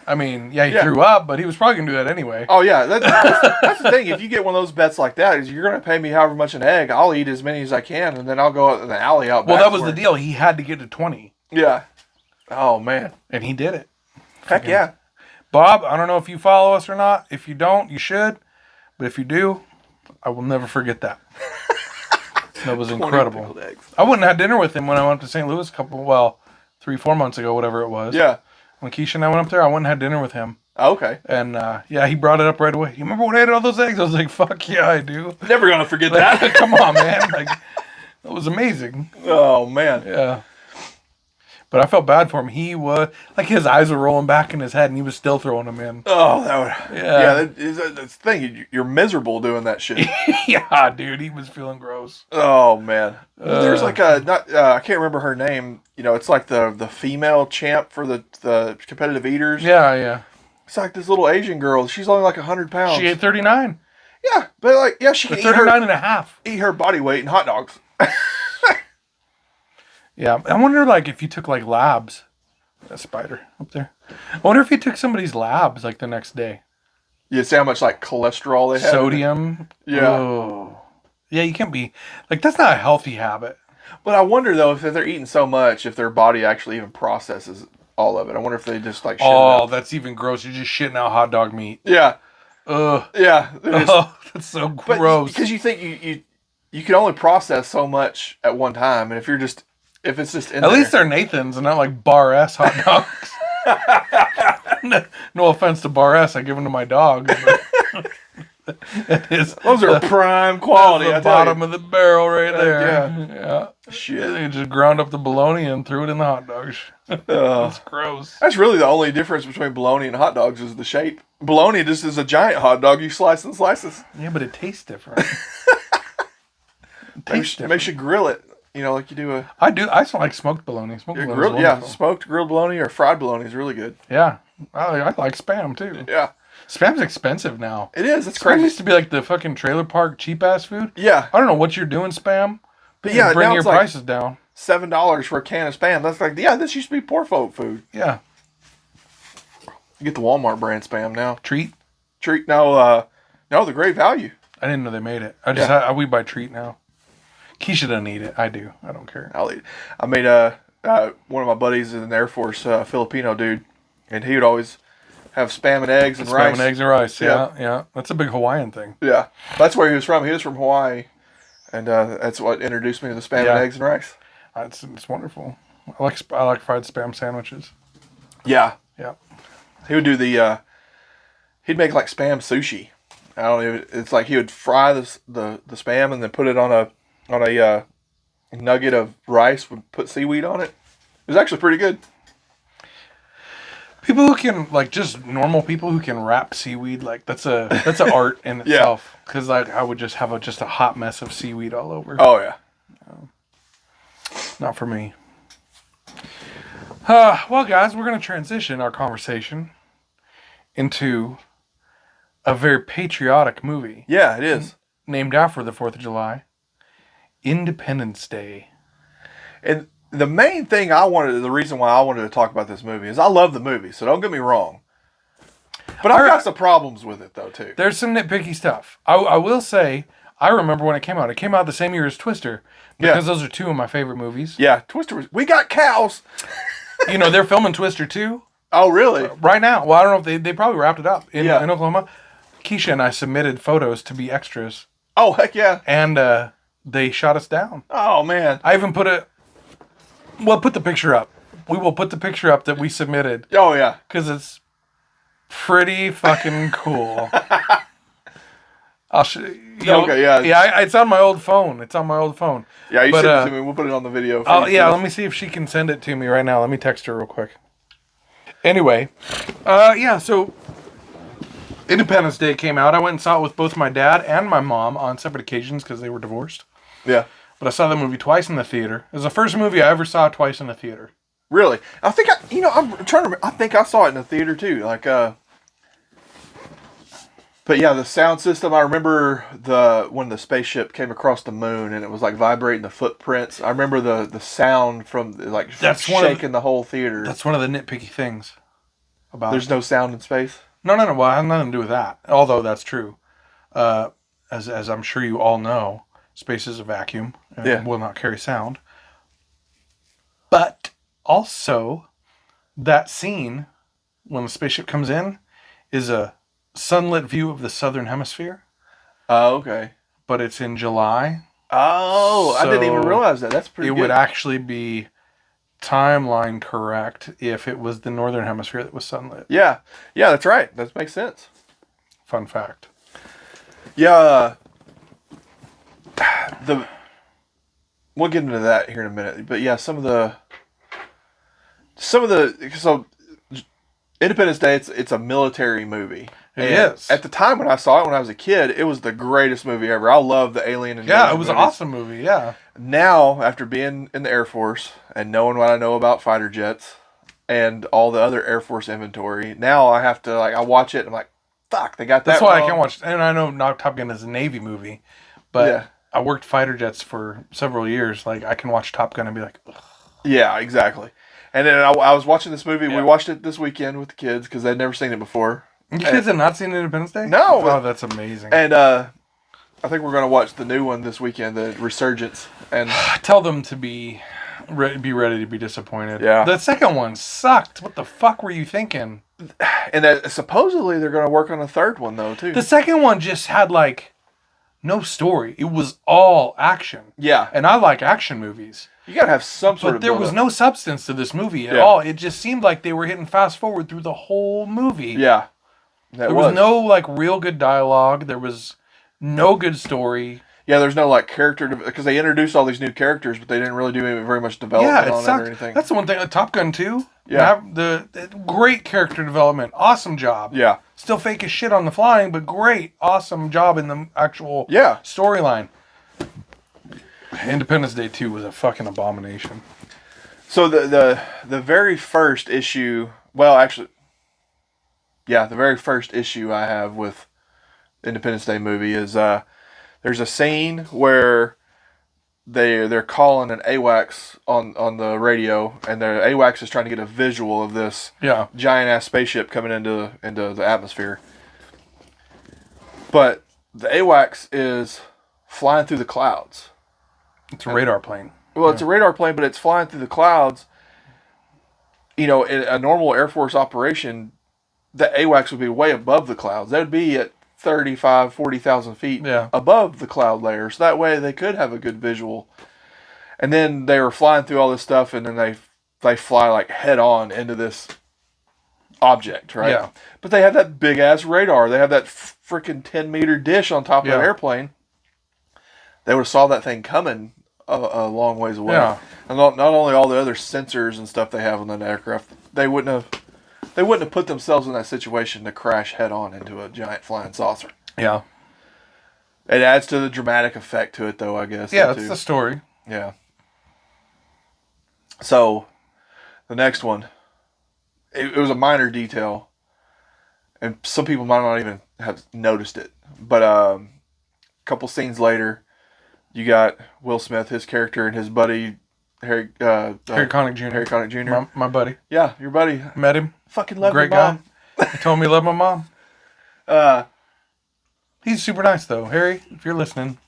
I mean, yeah, he threw up, but he was probably gonna do that anyway. Oh yeah, that's the thing. If you get one of those bets like that, is you're gonna pay me however much an egg. I'll eat as many as I can, and then I'll go out in the alley out back. Well, that was the deal. He had to get to 20. Yeah. Oh man. And he did it. Heck yeah. Bob, I don't know if you follow us or not. If you don't, you should. But if you do, I will never forget that. That was incredible. I went and had dinner with him when I went to St. Louis 3-4 months ago, whatever it was. Yeah. When Keisha and I went up there, I went and had dinner with him. Oh, okay. And he brought it up right away. You remember when I ate all those eggs? I was like, fuck yeah, I do. Never gonna forget Like, that. Come on, man. Like, that was amazing. Oh man. Yeah. But I felt bad for him. He was, like, his eyes were rolling back in his head, and he was still throwing them in. Oh, that would. Yeah. That's the thing. You're miserable doing that shit. Yeah, dude. He was feeling gross. Oh man. There's like I can't remember her name. You know, it's like the female champ for the competitive eaters. Yeah, yeah. It's like this little Asian girl. She's only like 100 pounds. She ate 39. Yeah, but like, yeah, she can 39 and a half. Eat her body weight in hot dogs. Yeah, I wonder, like, if you took, like, labs. A spider up there. I wonder if you took somebody's labs, like, the next day. You see how much, like, cholesterol they have? Sodium. Yeah. Oh. Yeah, you can't be, like, that's not a healthy habit. But I wonder, though, if they're eating so much, if their body actually even processes all of it. I wonder if they just, like, shit it out. That's even gross. You're just shitting out hot dog meat. Yeah. Ugh. Yeah. Oh, that's so gross. Because you think you can only process so much at one time, and if it's just in At least they're Nathan's and not like Bar S hot dogs. No offense to Bar S, I give them to my dogs. Those are prime quality. The bottom of the barrel right there. Yeah. Shit. They just ground up the bologna and threw it in the hot dogs. That's gross. That's really the only difference between bologna and hot dogs is the shape. Bologna just is a giant hot dog. You slice and slices. Yeah, but it tastes different. Makes you grill it. You know, like you do a... I do. I just like smoked bologna. Smoked bologna. Yeah, smoked grilled bologna or fried bologna is really good. Yeah. I like Spam, too. Yeah. Spam's expensive now. It is. It's Spam crazy. used to be like the fucking trailer park cheap-ass food. Yeah. I don't know what you're doing, Spam. But yeah, bring now your it's like prices down. $7 for a can of Spam. That's like, yeah, this used to be poor folk food. Yeah. You get the Walmart brand Spam now. Treat? No, the Great Value. I didn't know they made it. We buy Treat now. Keisha doesn't eat it. I do. I don't care. I'll eat it. I made one of my buddies in the Air Force, Filipino dude, and he would always have Spam and eggs and rice. Spam and eggs and rice. Yeah. That's a big Hawaiian thing. Yeah. That's where he was from. He was from Hawaii. And that's what introduced me to the Spam and eggs and rice. It's wonderful. I like fried Spam sandwiches. Yeah. Yeah. He would do he'd make like Spam sushi. I don't know. It's like he would fry the Spam and then put it on a nugget of rice, would put seaweed on it. It was actually pretty good. People who can, like, just normal people who can wrap seaweed, like, that's an art in itself. Because like I would just have a hot mess of seaweed all over. Oh yeah. Not for me. Well, guys, we're going to transition our conversation into a very patriotic movie. Yeah, it is. Named after the 4th of July. Independence Day. And the main thing the reason why I wanted to talk about this movie is I love the movie, so don't get me wrong. But I've got some problems with it, though, too. There's some nitpicky stuff. I will say, I remember when it came out. It came out the same year as Twister. Because those are two of my favorite movies. Yeah, Twister was... We got cows! You know, they're filming Twister 2 Oh, really? right now. Well, I don't know if they probably wrapped it up in Yeah. Oklahoma. Keisha and I submitted photos to be extras, Oh, heck yeah. and they shot us down. Oh, man. I even put the picture up. We will put the picture up that we submitted Oh, yeah. because it's pretty fucking cool. I'll show you. Okay, yeah. Yeah, it's on my old phone. Yeah, you But, send it to me. We'll put it on the video. Oh, yeah, let me see if she can send it to me right now. Let me text her real quick. Anyway, yeah, so Independence Day came out. I went and saw it with both my dad and my mom on separate occasions because they were divorced. Yeah. But I saw the movie twice in the theater. It was the first movie I ever saw twice in the theater. Really? I think I'm trying to remember. I think I saw it in the theater too. But yeah, the sound system. I remember when the spaceship came across the moon and it was like vibrating the footprints. I remember the sound from like shaking the whole theater. That's one of the nitpicky things about. There's no sound in space. No. Well, it has nothing to do with that. Although that's true, as I'm sure you all know, space is a vacuum and will not carry sound. But also, that scene when the spaceship comes in is a sunlit view of the southern hemisphere. Oh, okay. But it's in July. Oh, I didn't even realize that. That's pretty good. It would actually be timeline correct if it was the northern hemisphere that was sunlit. Yeah. Yeah, that's right. That makes sense. Fun fact. Yeah. We'll get into that here in a minute. But yeah, so Independence Day, it's a military movie. It is. At the time when I saw it, when I was a kid, it was the greatest movie ever. I love the alien and yeah, it was an awesome movie. Yeah. Now, after being in the Air Force and knowing what I know about fighter jets and all the other Air Force inventory, now I have to I watch it and I'm like, fuck, they got that. That's why wrong. I can't watch. And I know not Top Gun is a Navy movie, but I worked fighter jets for several years. Like I can watch Top Gun and be like, ugh. Yeah, exactly. And then I was watching this movie. Yeah. We watched it this weekend with the kids because they'd never seen it before. You kids have not seen Independence Day? No. Oh, that's amazing. And I think we're going to watch the new one this weekend, the Resurgence. And tell them to be ready to be disappointed. Yeah. The second one sucked. What the fuck were you thinking? And supposedly they're going to work on a third one, though, too. The second one just had, no story. It was all action. Yeah. And I like action movies. You got to have some sort of But there was no substance to this movie at all. It just seemed like they were hitting fast forward through the whole movie. Yeah. There was no, real good dialogue. There was no good story. Yeah, there's no, character... Because they introduced all these new characters, but they didn't really do very much development on it or anything. That's the one thing. Top Gun 2. Yeah. The great character development. Awesome job. Yeah. Still fake as shit on the flying, but great, awesome job in the actual storyline. Independence Day 2 was a fucking abomination. So the very first issue... Well, actually... Yeah, the very first issue I have with Independence Day movie is there's a scene where they're calling an AWACS on the radio, and the AWACS is trying to get a visual of this giant ass spaceship coming into the atmosphere. But the AWACS is flying through the clouds. It's a radar plane. Well, it's a radar plane, but it's flying through the clouds. In a normal Air Force operation, the AWACS would be way above the clouds. They would be at 35,000, 40,000 feet above the cloud layer. So that way they could have a good visual. And then they were flying through all this stuff, and then they fly head on into this object, right? Yeah. But they have that big ass radar. They have that freaking 10-meter dish on top of that airplane. They would have saw that thing coming a long ways away. Yeah. And not only all the other sensors and stuff they have on that aircraft, they wouldn't have put themselves in that situation to crash head on into a giant flying saucer. Yeah. It adds to the dramatic effect to it, though, I guess. Yeah, that's the story. Yeah. So, the next one, it was a minor detail, and some people might not even have noticed it. But a couple scenes later, you got Will Smith, his character, and his buddy Harry Connick Jr. Harry Connick Jr. My buddy. Yeah, your buddy. Met him. Fucking love Great your mom. guy. He told me he loved my mom. He's super nice though. Harry, if you're listening,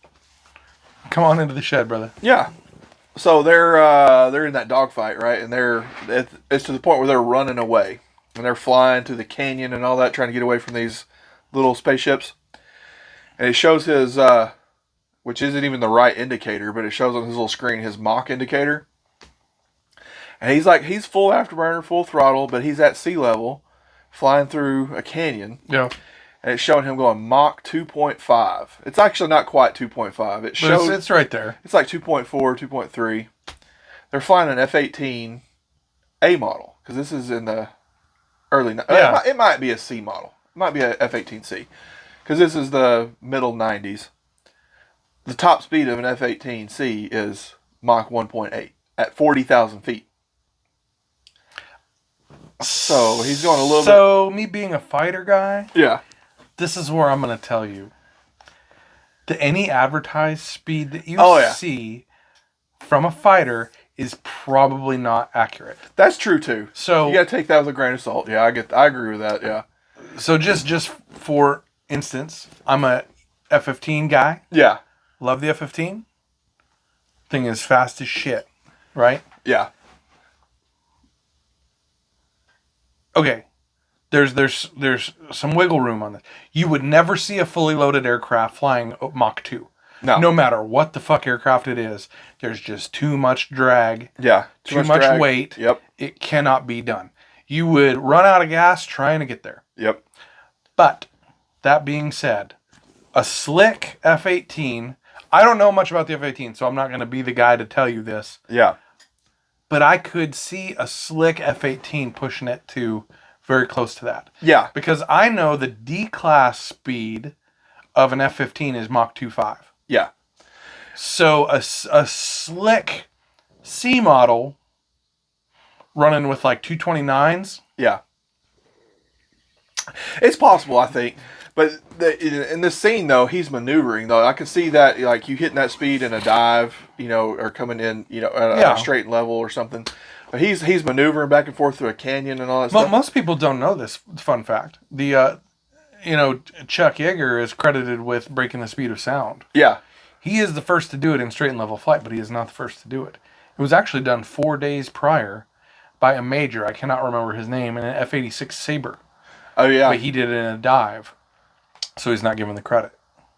come on into the shed, brother. Yeah. So they're in that dogfight, right? And it's to the point where they're running away and they're flying through the canyon and all that, trying to get away from these little spaceships. And it shows his, which isn't even the right indicator, but it shows on his little screen his Mach indicator. And he's full afterburner, full throttle, but he's at sea level, flying through a canyon. Yeah. And it's showing him going Mach 2.5. It's actually not quite 2.5. It shows it's right there. It's like 2.4, 2.3. They're flying an F-18A model because this is in the early. Yeah. It might be a C model. It might be a F-18C because this is the middle 90s. The top speed of an F-18C is Mach 1.8 at 40,000 feet. So he's going a little bit. So me being a fighter guy. Yeah. This is where I'm going to tell you that any advertised speed that you see from a fighter is probably not accurate. That's true too. So you got to take that with a grain of salt. Yeah, I agree with that. Yeah. So just for instance, I'm a F-15 guy. Yeah. Love the F-15. Thing is fast as shit, right? Yeah. Okay. There's some wiggle room on this. You would never see a fully loaded aircraft flying Mach 2. No matter what the fuck aircraft it is, there's just too much drag. Yeah. Too much weight. Yep. It cannot be done. You would run out of gas trying to get there. Yep. But, that being said, a slick F-18, I don't know much about the F-18, so I'm not going to be the guy to tell you this. Yeah. But I could see a slick F-18 pushing it to very close to that. Yeah. Because I know the D-class speed of an F-15 is Mach 2.5. Yeah. So a slick C model running with like 229s. Yeah. It's possible, I think. But in this scene, though, he's maneuvering, though. I can see that, like, you hitting that speed in a dive, or coming in, at a straight level or something. But he's maneuvering back and forth through a canyon and all that stuff. Most people don't know this fun fact. The, Chuck Yeager is credited with breaking the speed of sound. Yeah. He is the first to do it in straight and level flight, but he is not the first to do it. It was actually done 4 days prior by a major, I cannot remember his name, in an F-86 Sabre. Oh, yeah. But he did it in a dive, so he's not given the credit.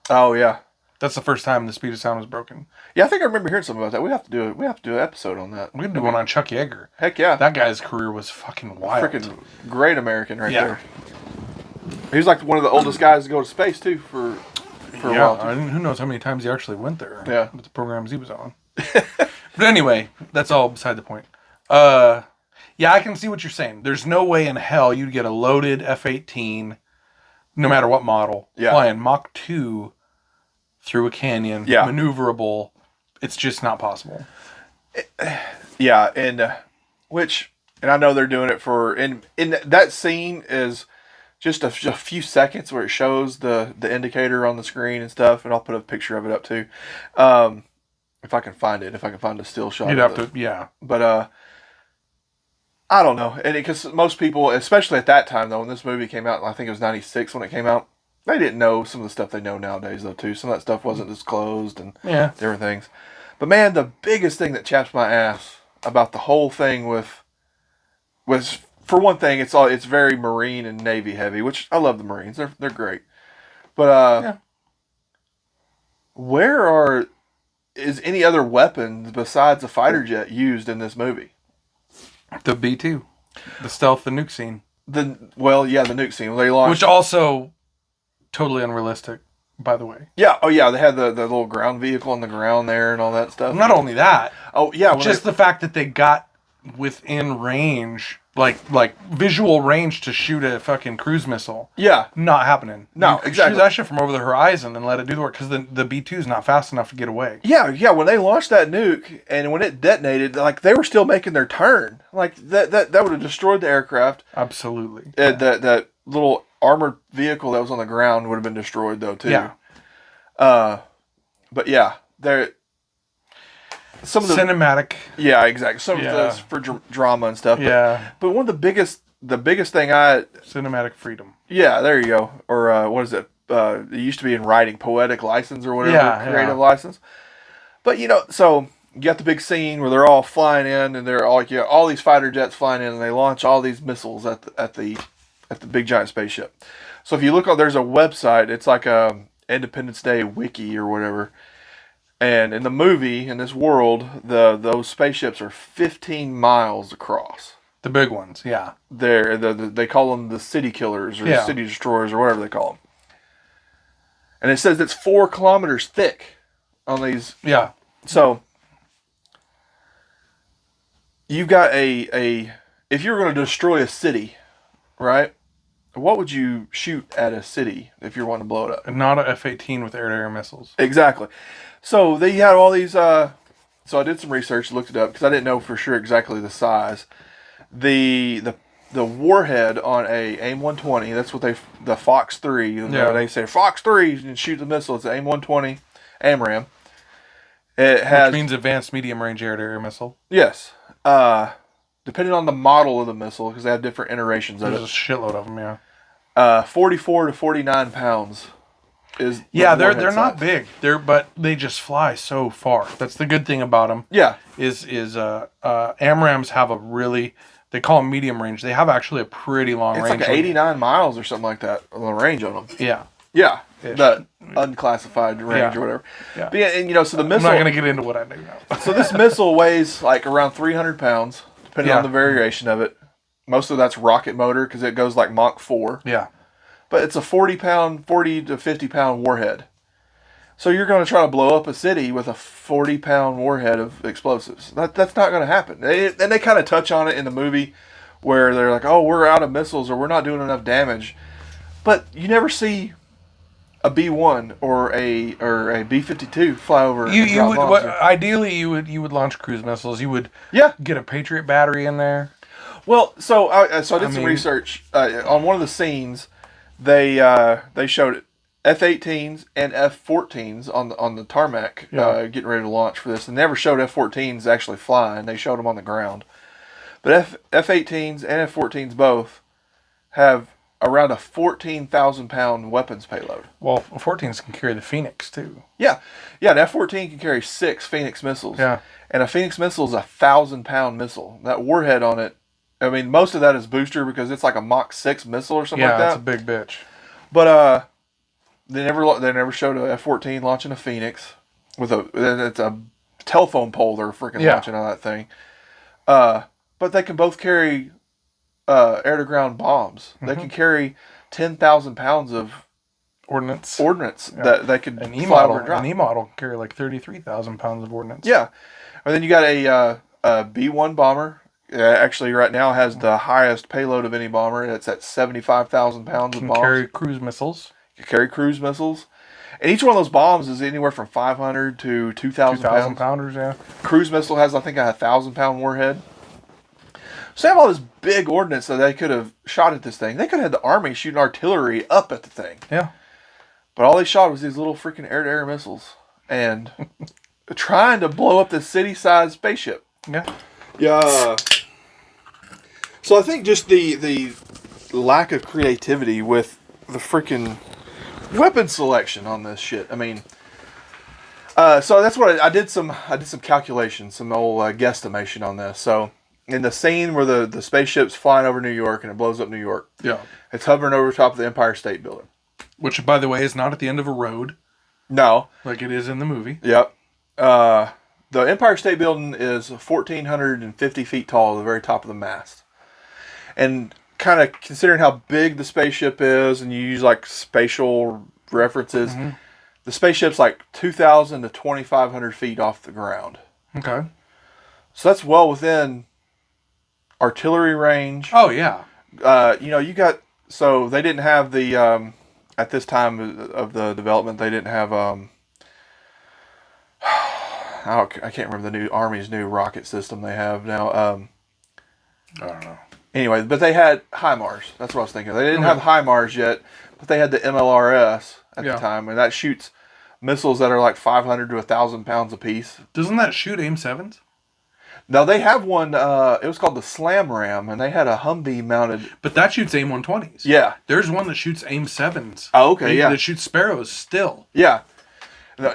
Oh, yeah. That's the first time the speed of sound was broken. Yeah, I think I remember hearing something about that. We have to do an episode on that. We can do one on Chuck Yeager. Heck yeah. That guy's career was fucking wild. Freaking great American right there. He was like one of the oldest guys to go to space, too, for a while. Who knows how many times he actually went there. Yeah. With the programs he was on. But anyway, that's all beside the point. Yeah, I can see what you're saying. There's no way in hell you'd get a loaded F-18, no matter what model, flying Mach 2 through a canyon, maneuverable. It's just not possible. Yeah, and I know they're doing it for, in that scene is just a few seconds where it shows the indicator on the screen and stuff, and I'll put a picture of it up too, if I can find it, if I can find a still shot. You'd have to, yeah. But I don't know, and because most people, especially at that time though, when this movie came out, I think it was '96 when it came out, they didn't know some of the stuff they know nowadays though too. Some of that stuff wasn't disclosed and different things. But man, the biggest thing that chaps my ass about the whole thing was for one thing, it's very Marine and Navy heavy, which I love the Marines. They're great. But where is any other weapons besides a fighter jet used in this movie? The B-2. The stealth, the nuke scene. The nuke scene. They launched, which also totally unrealistic, by the way. Yeah. Oh, yeah. They had the little ground vehicle on the ground there and all that stuff. Not only that. Oh, yeah. Just the fact that they got within range, like visual range to shoot a fucking cruise missile. Yeah. Not happening. No, exactly. Shoot that shit from over the horizon and let it do the work, because the B-2 is not fast enough to get away. Yeah. When they launched that nuke and when it detonated, like, they were still making their turn. Like, that would have destroyed the aircraft. Absolutely. That little armored vehicle that was on the ground would have been destroyed, though, too. Yeah. But yeah, some of the cinematic. Yeah, exactly. Some of those for drama and stuff. But one of the biggest thing cinematic freedom. Yeah, there you go. Or what is it? It used to be in writing, poetic license or whatever, creative license. But so you got the big scene where they're all flying in, and they're all all these fighter jets flying in, and they launch all these missiles at the big giant spaceship. So if you look, there's a website. It's like a Independence Day wiki or whatever. And in the movie, in this world, those spaceships are 15 miles across. The big ones, yeah. They call them the city killers or city destroyers or whatever they call them. And it says it's 4 kilometers thick on these. Yeah. So you've got if you were going to destroy a city, right? What would you shoot at a city if you're wanting to blow it up? Not a F-18 with air-to-air missiles. Exactly. So they had all these. So I did some research, looked it up because I didn't know for sure exactly the size. The warhead on a AIM-120. That's what the Fox 3. Yeah. They say Fox 3 and shoot the missile. It's an AIM-120 AMRAAM. It has, which means advanced medium range air-to-air missile. Yes. Depending on the model of the missile, because they have different iterations of it. There's a shitload of them, yeah. 44 to 49 pounds is. Yeah, they're not big. But they just fly so far. That's the good thing about them. Yeah. Is AMRAAMs have a really, they call them medium range. They have actually a pretty long range. It's like 89 miles or something like that, the range on them. Yeah. Yeah. The unclassified range or whatever. Yeah. But and so the missile. I'm not going to get into what I do now. So this missile weighs like around 300 pounds, depending on the variation of it. Most of that's rocket motor because it goes like Mach 4. Yeah. But it's a 40 to 50 pound warhead. So you're going to try to blow up a city with a 40 pound warhead of explosives. That's not going to happen. And they kind of touch on it in the movie where they're like, oh, we're out of missiles or we're not doing enough damage. But you never see a B-1 or a B-52 fly over. You would ideally you would launch cruise missiles. You would get a Patriot battery in there. Well, so I did some research on one of the scenes. They showed F-18s and F-14s on the tarmac getting ready to launch for this. They never showed F-14s actually flying. They showed them on the ground. But F-18s and F-14s both have around a 14,000 pound weapons payload. Well, F-14s can carry the Phoenix too. Yeah. An F-14 can carry 6 Phoenix missiles. Yeah. And a Phoenix missile is a 1,000 pound missile. That warhead on it, I mean, most of that is booster because it's like a Mach 6 missile or something like that. Yeah, it's a big bitch. But they never showed a F-14 launching a Phoenix with it's a telephone pole they're freaking launching on that thing. But they can both carry air-to-ground bombs. Mm-hmm. They can carry 10,000 pounds of ordnance that they could an fly over and drop. An E-model can carry like 33,000 pounds of ordnance. Yeah. And then you got a B-1 bomber. Actually, right now has the highest payload of any bomber. It's at 75,000 pounds of bombs. Carry cruise missiles. You carry cruise missiles. And each one of those bombs is anywhere from 500 to 2,000 pounds. 2,000 pounders, yeah. Cruise missile has, I think, a 1,000 pound warhead. So they have all this big ordnance that they could have shot at this thing. They could have had the Army shooting artillery up at the thing. Yeah. But all they shot was these little freaking air-to-air missiles. And trying to blow up this city-sized spaceship. Yeah. Yeah. So I think just the lack of creativity with the freaking weapon selection on this shit. I mean, so that's what I did some calculations, some old guesstimation on this. So in the scene where the spaceship's flying over New York and it blows up New York. Yeah. It's hovering over top of the Empire State Building. Which, by the way, is not at the end of a road. No. Like it is in the movie. Yep. The Empire State Building is 1,450 feet tall at the very top of the mast. And kind of considering how big the spaceship is, and you use like spatial references, the spaceship's like 2,000 to 2,500 feet off the ground. Okay. So that's well within artillery range. Oh, yeah. You got, so they didn't have the, at this time of the development, they didn't have, I can't remember the Army's new rocket system they have now. I don't know. Anyway, but they had HIMARS. That's what I was thinking. They didn't have HIMARS yet, but they had the MLRS at the time, and that shoots missiles that are like 500 to 1,000 pounds apiece. Doesn't that shoot AIM-7s? No, they have one. It was called the Slam Ram, and they had a Humvee mounted. But that shoots AIM-120s. Yeah. There's one that shoots AIM-7s. Oh, okay, yeah. That shoots Sparrows still. Yeah.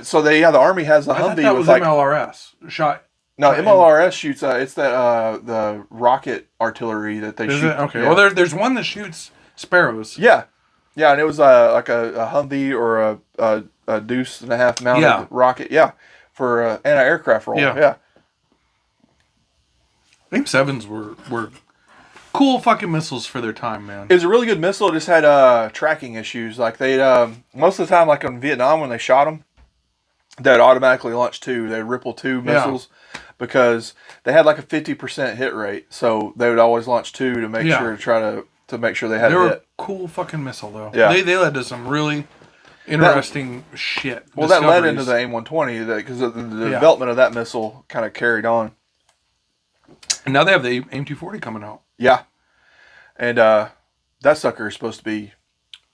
So the Army has a I thought Humvee that with was like MLRS shot. no shot in- MLRS shoots. It's that the rocket artillery that they Is shoot. it? Okay. Yeah. Well, there's one that shoots sparrows. Yeah, yeah, and it was like a Humvee or a deuce and a half mounted rocket. Yeah, for anti-aircraft role. Yeah. Yeah. AIM-7s were cool fucking missiles for their time, man. It was a really good missile. It just had tracking issues. Like they most of the time, like in Vietnam when they shot them, they'd automatically launch two. They'd Ripple 2 missiles because they had like a 50% hit rate. So they would always launch two to make sure to make sure they had They a were hit. a cool fucking missile though. Yeah. They led to some really interesting shit. Well, that led into the AIM-120 because the development of that missile kind of carried on. And now they have the AIM-240 coming out. Yeah, and that sucker is supposed to be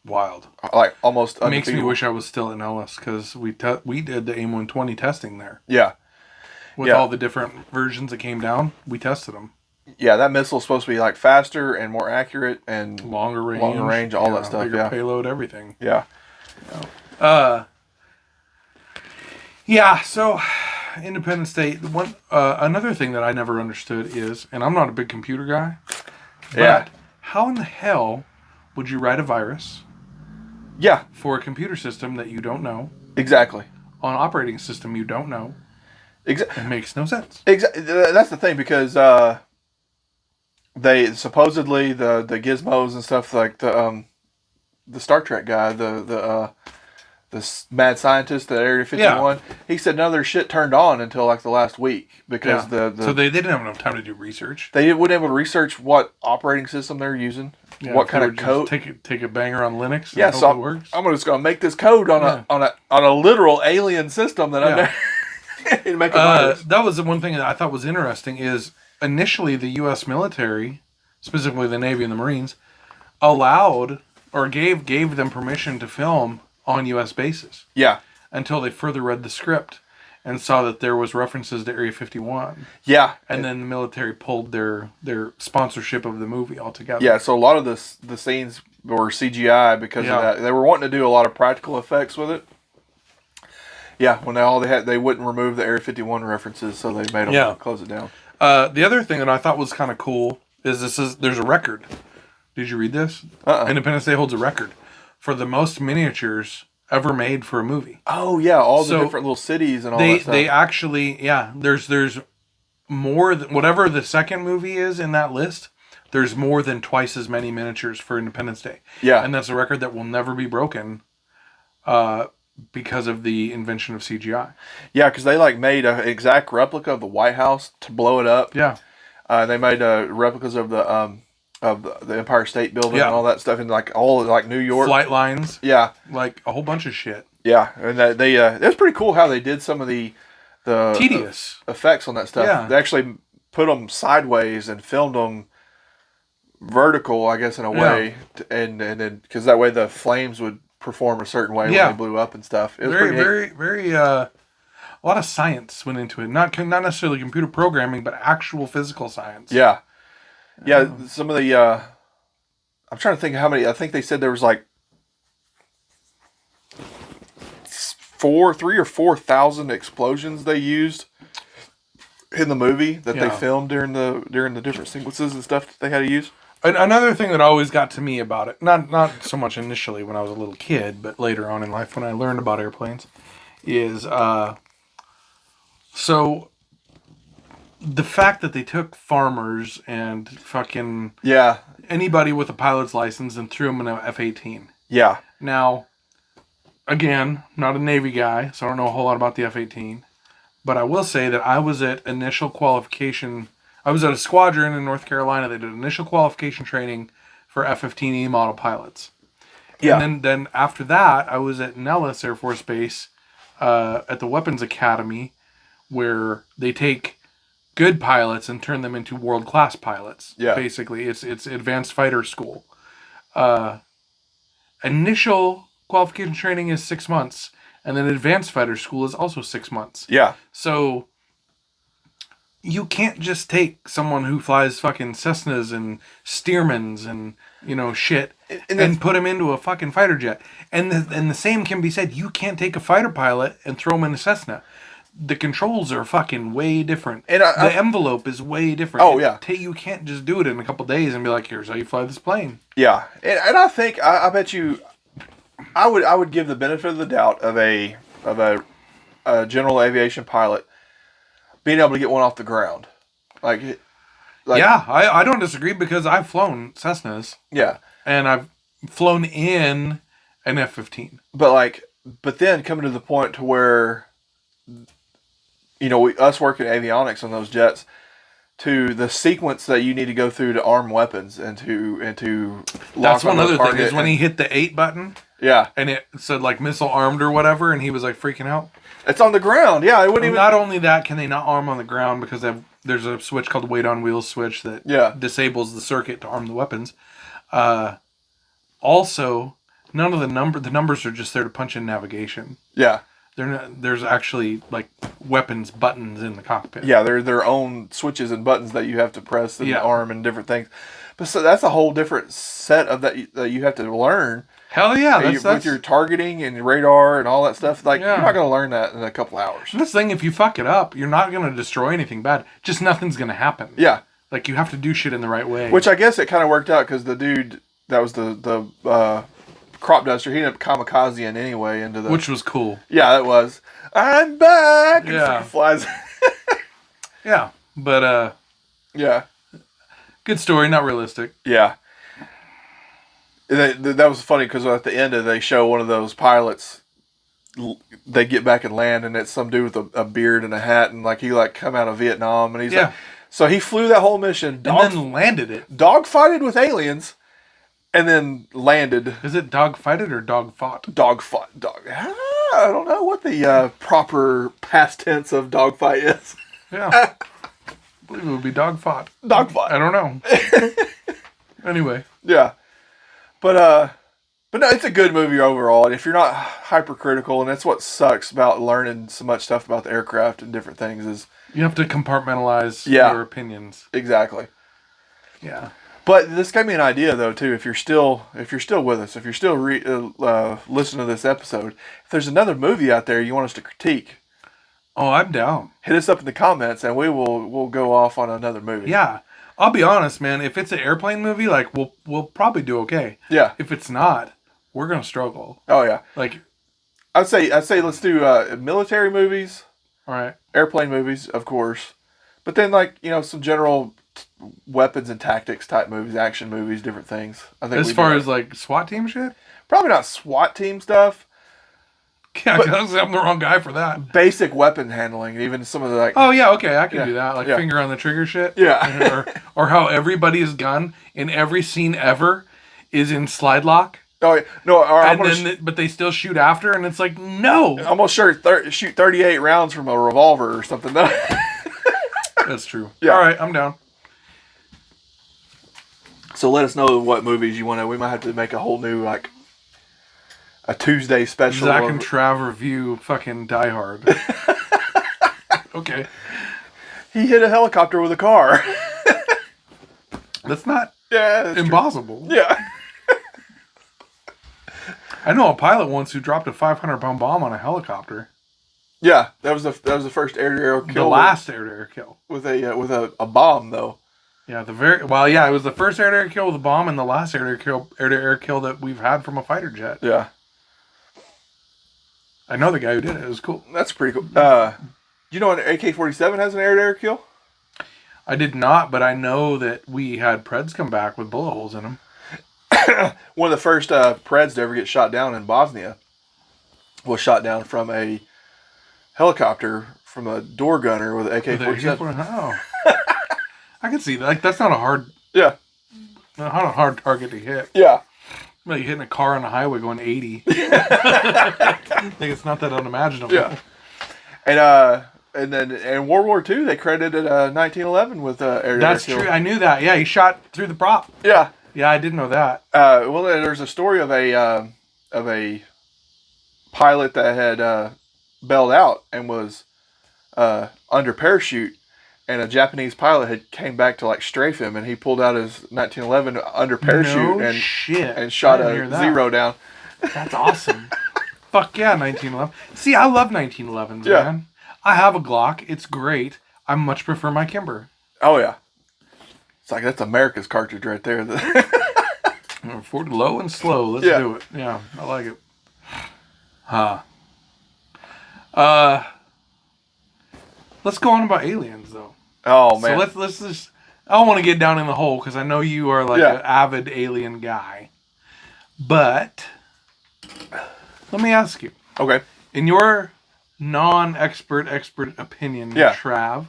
Wild. like almost It makes me undefeatable. wish I was still in Ellis because we did the AIM-120 testing there. Yeah, With all the different versions that came down, we tested them. yeah, that missile is supposed to be like faster and more accurate and Longer range, all that stuff. Bigger Yeah, payload, everything. yeah, So Independence Day. Another thing that I never understood is, and I'm not a big computer guy, but how in the hell would you write a virus yeah, for a computer system that you don't know, exactly. on an operating system you don't know? It makes no sense. Exactly. That's the thing because they supposedly the gizmos and stuff like the Star Trek guy, the mad scientist at Area 51, he said none of their shit turned on until like the last week because so they didn't have enough time to do research. They weren't able to research what operating system they're using, what kind of code. Take a banger on Linux. Yeah, and so hope it works. I'm just gonna make this code on a literal alien system that I and make a virus. That was the one thing that I thought was interesting is initially the U.S. military, specifically the Navy and the Marines, allowed or gave them permission to film on U.S. bases. Yeah. Until they further read the script and saw that there was references to Area 51. Yeah. And then the military pulled their sponsorship of the movie altogether. Yeah, so a lot of the scenes were CGI because of that. They were wanting to do a lot of practical effects with it. Yeah, when they wouldn't remove the Area 51 references, so they made them close it down. The other thing that I thought was kind of cool is there's a record. Did you read this? Independence Day holds a record for the most miniatures ever made for a movie. Oh yeah, all the different little cities and all that stuff. They actually there's more than whatever the second movie is in that list. There's more than twice as many miniatures for Independence Day. Yeah, and that's a record that will never be broken. Because of the invention of CGI. Yeah, because they made an exact replica of the White House to blow it up. Yeah. They made replicas of the Empire State Building and all that stuff in all New York. Flight lines. Yeah. Like a whole bunch of shit. Yeah, and they it was pretty cool how they did some of the tedious effects on that stuff. Yeah. They actually put them sideways and filmed them vertical, I guess, in a way, and then because that way the flames would perform a certain way when they blew up and stuff. It was very a lot of science went into it. Not necessarily computer programming, but actual physical science. Yeah. Yeah, some of the I'm trying to think how many. I think they said there was 3,000 or 4,000 explosions they used in the movie that they filmed during the different sequences and stuff that they had to use. Another thing that always got to me about it, not so much initially when I was a little kid, but later on in life when I learned about airplanes, is so the fact that they took farmers and fucking anybody with a pilot's license and threw them in an F-18. Yeah. Now, again, not a Navy guy, so I don't know a whole lot about the F-18, but I will say that I was at initial qualification. I was at a squadron in North Carolina that did initial qualification training for F-15E model pilots. Yeah. And then after that, I was at Nellis Air Force Base at the Weapons Academy, where they take good pilots and turn them into world-class pilots. Yeah. Basically, it's advanced fighter school. Initial qualification training is 6 months, and then advanced fighter school is also 6 months. Yeah. So you can't just take someone who flies fucking Cessnas and Stearmans and, shit and put him into a fucking fighter jet. And the same can be said. You can't take a fighter pilot and throw him in a Cessna. The controls are fucking way different. And the envelope is way different. Oh, yeah. You can't just do it in a couple days and be like, here's how you fly this plane. Yeah. And I think, I bet you, I would give the benefit of the doubt of a general aviation pilot being able to get one off the ground. Like yeah, I don't disagree because I've flown Cessnas. Yeah. And I've flown in an F-15. But then coming to the point to where, us working avionics on those jets, to the sequence that you need to go through to arm weapons and to lock. That's one other thing is when he hit the 8 button. Yeah. And it said like missile armed or whatever, and he was like freaking out. It's on the ground. Yeah, it wouldn't even. Not only that, can they not arm on the ground because there's a switch called the weight on wheels switch that disables the circuit to arm the weapons. Also, none of the numbers are just there to punch in navigation. Yeah. There's actually like weapons buttons in the cockpit. Yeah, they're their own switches and buttons that you have to press and arm and different things. But so that's a whole different set of that you have to learn. Hell yeah, with your targeting and radar and all that stuff. You're not going to learn that in a couple hours. This thing, if you fuck it up, you're not going to destroy anything bad. Just nothing's going to happen. Yeah. Like, you have to do shit in the right way. Which I guess it kind of worked out because the dude that was the crop duster, he ended up kamikazing anyway into the... Which was cool. Yeah, that was. I'm back! Yeah. And flies. Yeah, but... Yeah. Good story, not realistic. Yeah. That was funny because at the end they show one of those pilots. They get back and land, and it's some dude with a beard and a hat, and he come out of Vietnam, and he's so he flew that whole mission, and then landed it, dogfighted with aliens, and then landed. Is it dogfighted or dog fought? Dog. I don't know what the proper past tense of dogfight is. Yeah, I believe it would be dog fought. Dogfight. I don't know. Anyway. Yeah. But no, it's a good movie overall. And if you're not hypercritical, and that's what sucks about learning so much stuff about the aircraft and different things is you have to compartmentalize your opinions. Exactly. Yeah. But this gave me an idea though too. If you're still with us, if you're still listening to this episode, if there's another movie out there you want us to critique, oh, I'm down. Hit us up in the comments, and we'll go off on another movie. Yeah. I'll be honest, man. If it's an airplane movie, we'll probably do okay. Yeah. If it's not, we're gonna struggle. Oh yeah. I'd say let's do military movies. All right. Airplane movies, of course, but then some general weapons and tactics type movies, action movies, different things. I think as far as SWAT team shit, probably not SWAT team stuff. Yeah, because I'm the wrong guy for that. Basic weapon handling, even some of the oh yeah, okay, I can do that. Finger on the trigger shit. Yeah. or how everybody's gun in every scene ever is in slide lock. Oh no! But they still shoot after, and it's like no. I'm almost sure shoot 38 rounds from a revolver or something. That's true. Yeah. All right, I'm down. So let us know what movies you want to. We might have to make a whole new a Tuesday special. Zach and Trav review fucking Die Hard. Okay. He hit a helicopter with a car. That's not that's impossible. True. Yeah. I know a pilot once who dropped a 500-pound bomb on a helicopter. Yeah, that was the first air-to-air kill. The last air-to-air kill with a bomb though. Yeah, it was the first air-to-air kill with a bomb and the last air-to-air kill that we've had from a fighter jet. Yeah. I know the guy who did it. It was cool. That's pretty cool. You know an AK-47 has an air-to-air kill? I did not, but I know that we had Preds come back with bullet holes in them. One of the first Preds to ever get shot down in Bosnia was shot down from a helicopter from a door gunner with an AK-47. Oh. I can see that. That's not a hard... Yeah. Not a hard target to hit. Yeah. Like hitting a car on the highway going 80. I think it's not that unimaginable. Yeah. And then in World War II, they credited 1911 with air-to-air That's kill. true. I knew that. Yeah, he shot through the prop. Yeah. Yeah, I did know that. Well, there's a story of a pilot that had bailed out and was under parachute, and a Japanese pilot had came back to like strafe him, and he pulled out his 1911 under parachute No shit. and shot I didn't hear a that. zero down. That's awesome. Fuck yeah, 1911. See, I love 1911s, Yeah. man. I have a Glock. It's great. I much prefer my Kimber. Oh yeah, it's like that's America's cartridge right there. For low and slow. Let's Yeah. do it. Yeah, I like it. Huh. Let's go on about aliens, though. Oh man. So let's just. I don't want to get down in the hole because I know you are like Yeah. an avid alien guy. But let me ask you, Okay. in your non-expert opinion, Yeah. Trav,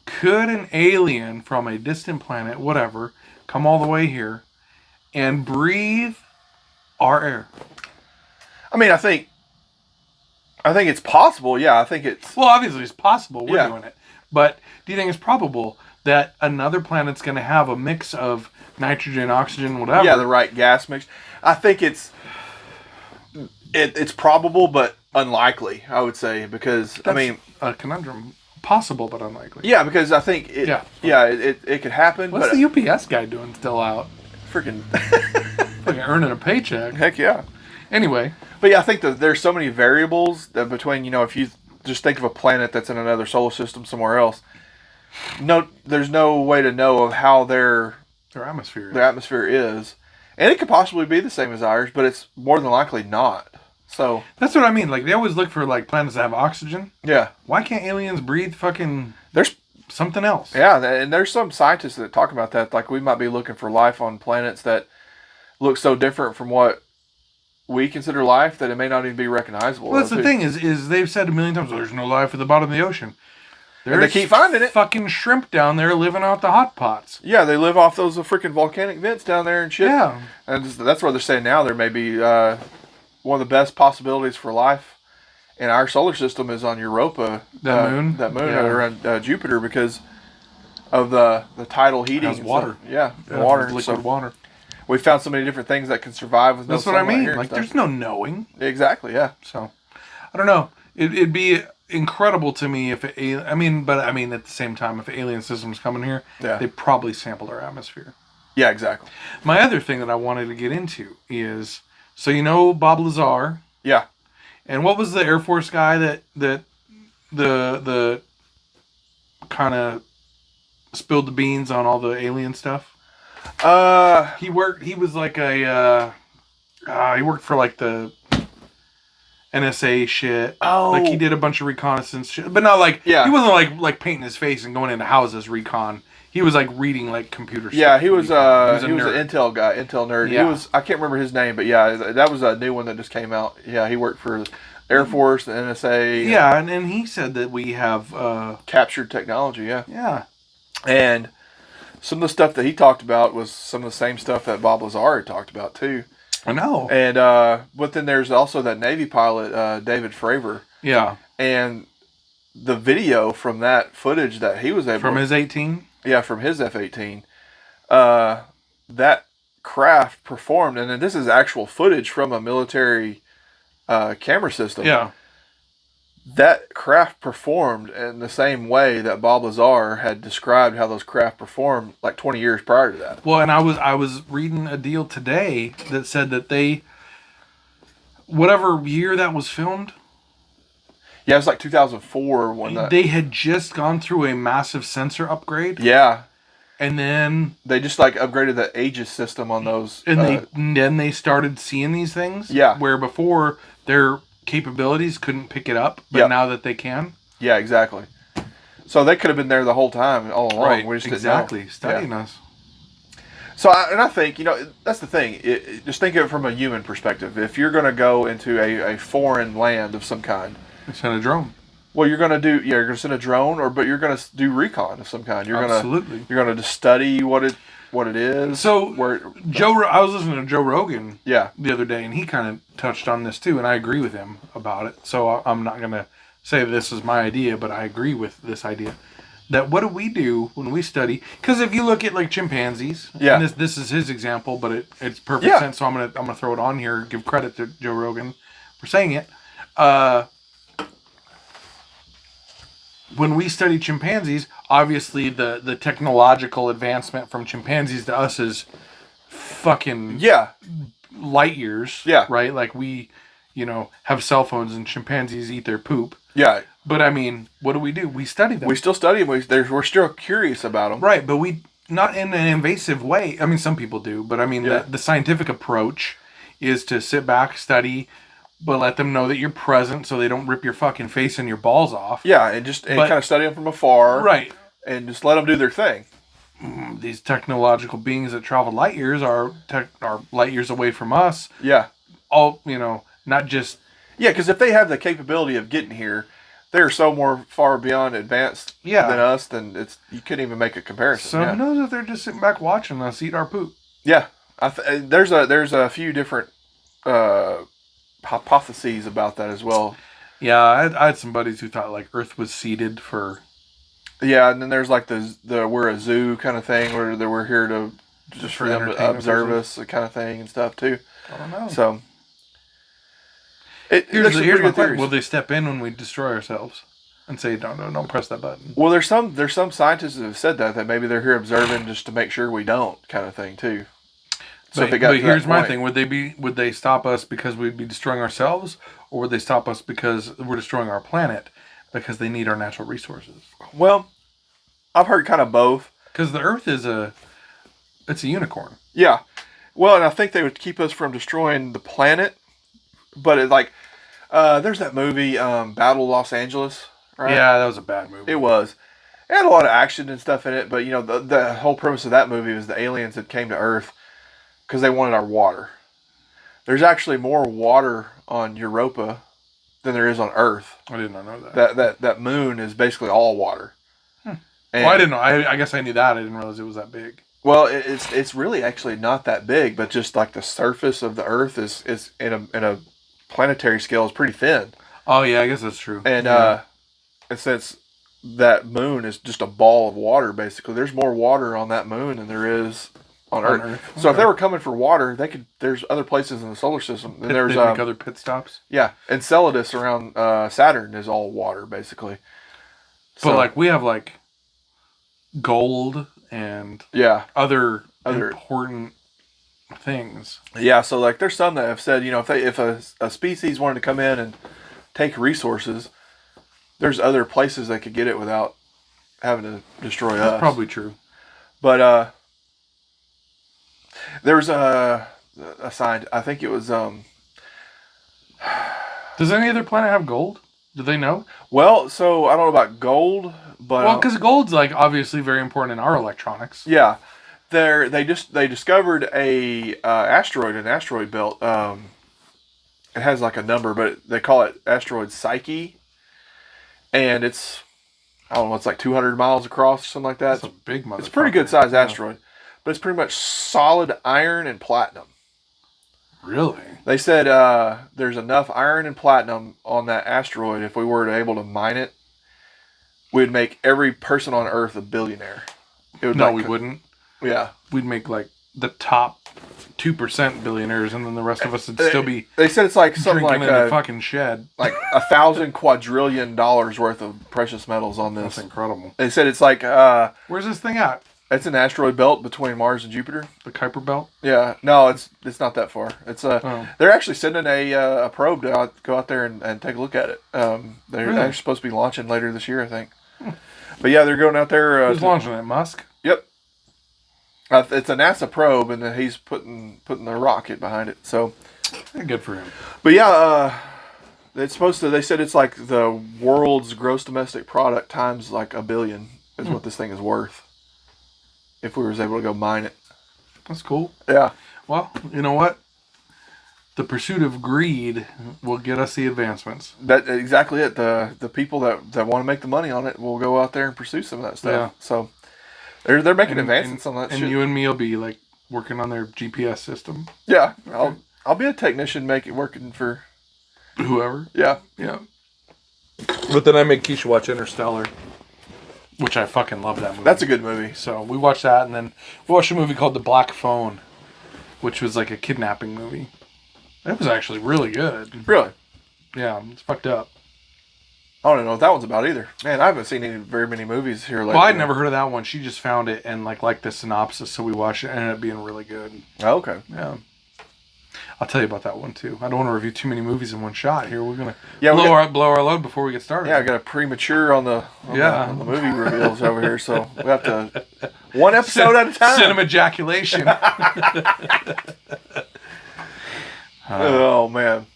could an alien from a distant planet, whatever, come all the way here and breathe our air? I mean, I think it's possible. Yeah, I think it's. Well, obviously it's possible. We're Yeah. doing it. But do you think it's probable that another planet's going to have a mix of nitrogen, oxygen, whatever? Yeah, the right gas mix. I think it's probable, but unlikely. I would say because That's I mean, a conundrum. Possible, but unlikely. yeah, because I think Yeah. it could happen. What's but the UPS guy doing still out? freaking Fucking earning a paycheck. heck yeah. Anyway, But yeah, I think that there's so many variables that between if you just think of a planet that's in another solar system somewhere else, there's no way to know of how their atmosphere. atmosphere is, and it could possibly be the same as ours, but it's more than likely not. So That's what I mean. Like, they always look for, like, planets that have oxygen. yeah, Why can't aliens breathe fucking there's something else? and there's some scientists that talk about that. Like we might be looking for life on planets that look so different from what we consider life that it may not even be recognizable. Well, that's the thing is they've said a million times, there's no life at the bottom of the ocean. And they keep finding it. Fucking shrimp down there living out the hot pots. Yeah, they live off those freaking volcanic vents down there and shit. Yeah. And that's where they're saying now there may be one of the best possibilities for life in our solar system is on Europa. That moon? That moon Yeah. around Jupiter because of the tidal heating. Has and water. stuff. Yeah, Yeah, water. liquid So water. we found so many different things that can survive with no That's what I sunlight mean. here and Like, stuff. there's no knowing. Exactly, yeah. So, I don't know. It'd be incredible to me if at the same time, if alien systems come in here, Yeah. they probably sampled our atmosphere. Yeah, exactly. My other thing that I wanted to get into is, so you know Bob Lazar, Yeah. and what was the Air Force guy that the kind of spilled the beans on all the alien stuff? He was like he worked for like the NSA shit. Oh. Like he did a bunch of reconnaissance shit. But not like, Yeah. he wasn't like painting his face and going into houses recon. He was like reading like computer stuff. Yeah, he was recon. he was an nerd. Intel guy, Intel nerd. Yeah. He was, I can't remember his name, but yeah, that was a new one that just came out. Yeah, he worked for the Air Force, the NSA. Yeah, and he said that we have Captured technology, yeah. yeah. And some of the stuff that he talked about was some of the same stuff that Bob Lazar had talked about too. I know. And but then there's also that Navy pilot, David Fravor. Yeah. And the video from that footage that he was able From his 18? Yeah, from his F-18. That craft performed, and then this is actual footage from a military camera system. Yeah. That craft performed in the same way that Bob Lazar had described how those craft performed like 20 years prior to that. Well, and I was reading a deal today that said that they, whatever year that was filmed, Yeah, it was like 2004 when that. they had just gone through a massive sensor upgrade. Yeah, And then they just like upgraded the Aegis system on those. then they started seeing these things. Yeah. Where before their capabilities couldn't pick it up, but Yep. now that they can. Yeah, exactly. So they could have been there the whole time, all along. We just exactly. didn't know. Studying Yeah. us. So, I think, that's the thing. Just think of it from a human perspective. If you're going to go into a foreign land of some kind, Send a drone. well, you're going to send a drone, but you're going to do recon of some kind. Absolutely. You're going to just study what it is. So, I was listening to Joe Rogan yeah, the other day, and he kind of touched on this too, and I agree with him about it. So I'm not going to say this is my idea, but I agree with this idea. That what do we do when we study? Because if you look at like chimpanzees, Yeah. and this is his example, but it's perfect Yeah. sense. So I'm gonna throw it on here. Give credit to Joe Rogan for saying it. when we study chimpanzees, obviously the technological advancement from chimpanzees to us is fucking Yeah. light years. Yeah. Right? Like we, have cell phones and chimpanzees eat their poop. Yeah. But I mean, what do? We study them. We still study them. We're still curious about them. Right, but we not in an invasive way. I mean, some people do, but I mean, the scientific approach is to sit back, study, but let them know that you're present so they don't rip your fucking face and your balls off. Yeah, and kind of study them from afar. Right. And just let them do their thing. These technological beings that travel light years are light years away from us. Yeah. All, not just... Yeah, because if they have the capability of getting here, they're so more far beyond advanced than us, then you couldn't even make a comparison. So who knows if they're just sitting back watching us eat our poop. Yeah. There's a few different hypotheses about that as well. Yeah, I had some buddies who thought like Earth was seeded for... Yeah, and then there's like the we're a zoo kind of thing where we're here to just for them to observe us, kind of thing and stuff too. I don't know. So here's my question: will they step in when we destroy ourselves and say, "Don't press that button"? Well, there's some scientists that have said that maybe they're here observing just to make sure we don't, kind of thing too. So but here's my thing: would they stop us because we'd be destroying ourselves, or would they stop us because we're destroying our planet because they need our natural resources? Well, I've heard kind of both. Because the Earth is it's a unicorn. Yeah. Well, and I think they would keep us from destroying the planet. But there's that movie, Battle Los Angeles, right? Yeah, that was a bad movie. It was. It had a lot of action and stuff in it, but the whole premise of that movie was the aliens that came to Earth because they wanted our water. There's actually more water on Europa than there is on Earth. I did not know that. That moon is basically all water. Well, I didn't know. I guess I knew that. I didn't realize it was that big. Well, it's really actually not that big, but just like the surface of the Earth is in a planetary scale is pretty thin. Oh yeah, I guess that's true. And since that moon is just a ball of water, basically, there's more water on that moon than there is on Earth. So if they were coming for water, they could. There's other places in the solar system. There's make other pit stops. Yeah, Enceladus around Saturn is all water, basically. But like we have like gold and other important things. Yeah, so like there's some that have said, if a species wanted to come in and take resources, there's other places they could get it without having to destroy us. That's probably true. But there was a sign. I think it was. Does any other planet have gold? Do they know? Well, so I don't know about gold, but because gold's like obviously very important in our electronics. Yeah, they discovered an asteroid belt. It has like a number, but they call it asteroid Psyche, and it's I don't know, it's like 200 miles across, or something like that. That's a big motherfucker. It's a pretty good sized asteroid, but it's pretty much solid iron and platinum. Really? They said there's enough iron and platinum on that asteroid. If we were able to mine it, we'd make every person on Earth a billionaire. We wouldn't. Yeah. We'd make like the top 2% billionaires, and then the rest of us would still be. They said it's like something like in a fucking shed, like 1,000 quadrillion dollars worth of precious metals on this. That's incredible. They said it's like. Where's this thing at? It's an asteroid belt between Mars and Jupiter. The Kuiper Belt? Yeah. No, it's not that far. It's They're actually sending a probe to go out there and take a look at it. They're actually supposed to be launching later this year, I think. But yeah, they're going out there. Who's launching it? Musk? Yep. It's a NASA probe, and then he's putting the rocket behind it. So good for him. But yeah, it's supposed to. They said it's like the world's gross domestic product times like 1 billion is what this thing is worth. If we was able to go mine it. That's cool. Yeah. Well, you know what? The pursuit of greed will get us the advancements. That's exactly it. The people that want to make the money on it will go out there and pursue some of that stuff. Yeah. So they're making advancements on that shit. And you and me will be like working on their GPS system. Yeah. I'll be a technician working for whoever. Yeah. Yeah. But then I make Keisha watch Interstellar. Which I fucking love that movie. That's a good movie. So we watched that, and then we watched a movie called The Black Phone, which was like a kidnapping movie. It was actually really good. Really? Yeah, it's fucked up. I don't know what that one's about either. Man, I haven't seen very many movies here lately. Well, I'd never heard of that one. She just found it and liked the synopsis, so we watched it. And it ended up being really good. Oh, okay. Yeah. I'll tell you about that one too. I don't want to review too many movies in one shot here. We're gonna blow our load before we get started. Yeah, I got a premature on the movie reveals over here, so we have to one episode at a time. Cinema ejaculation. Oh man.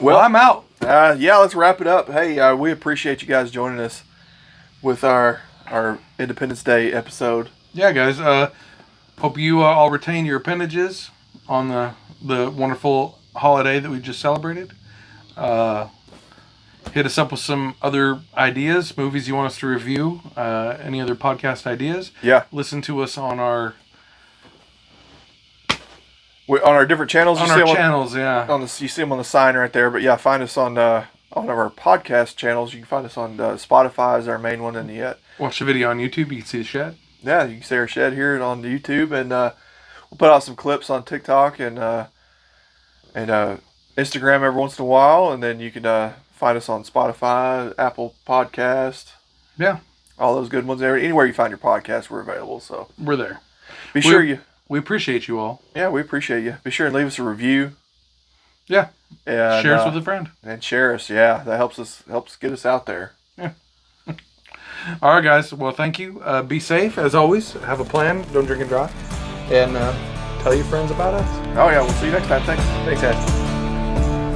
Well, I'm out. Yeah, let's wrap it up. Hey, we appreciate you guys joining us with our Independence Day episode. Yeah, guys. Hope you all retain your appendages on the wonderful holiday that we just celebrated. Hit us up with some other ideas, movies you want us to review, any other podcast ideas. Yeah. Listen to us on our different channels. On our channels, yeah. You see them on the sign right there. But yeah, find us on our podcast channels. You can find us on Spotify is our main one, and yet watch the video on YouTube. You can see the shed. Yeah, you can see our shed here on YouTube, and we'll put out some clips on TikTok and Instagram every once in a while, and then you can find us on Spotify, Apple Podcast. Yeah, all those good ones. Anywhere you find your podcast, we're available. So we're there. We appreciate you all. Yeah, we appreciate you. Be sure and leave us a review. Yeah. And share us with a friend. And share us. Yeah, that helps get us out there. Yeah. All right, guys. Well, thank you. Be safe as always. Have a plan. Don't drink and drive. And tell your friends about us. Oh yeah, we'll see you next time. Thanks, guys.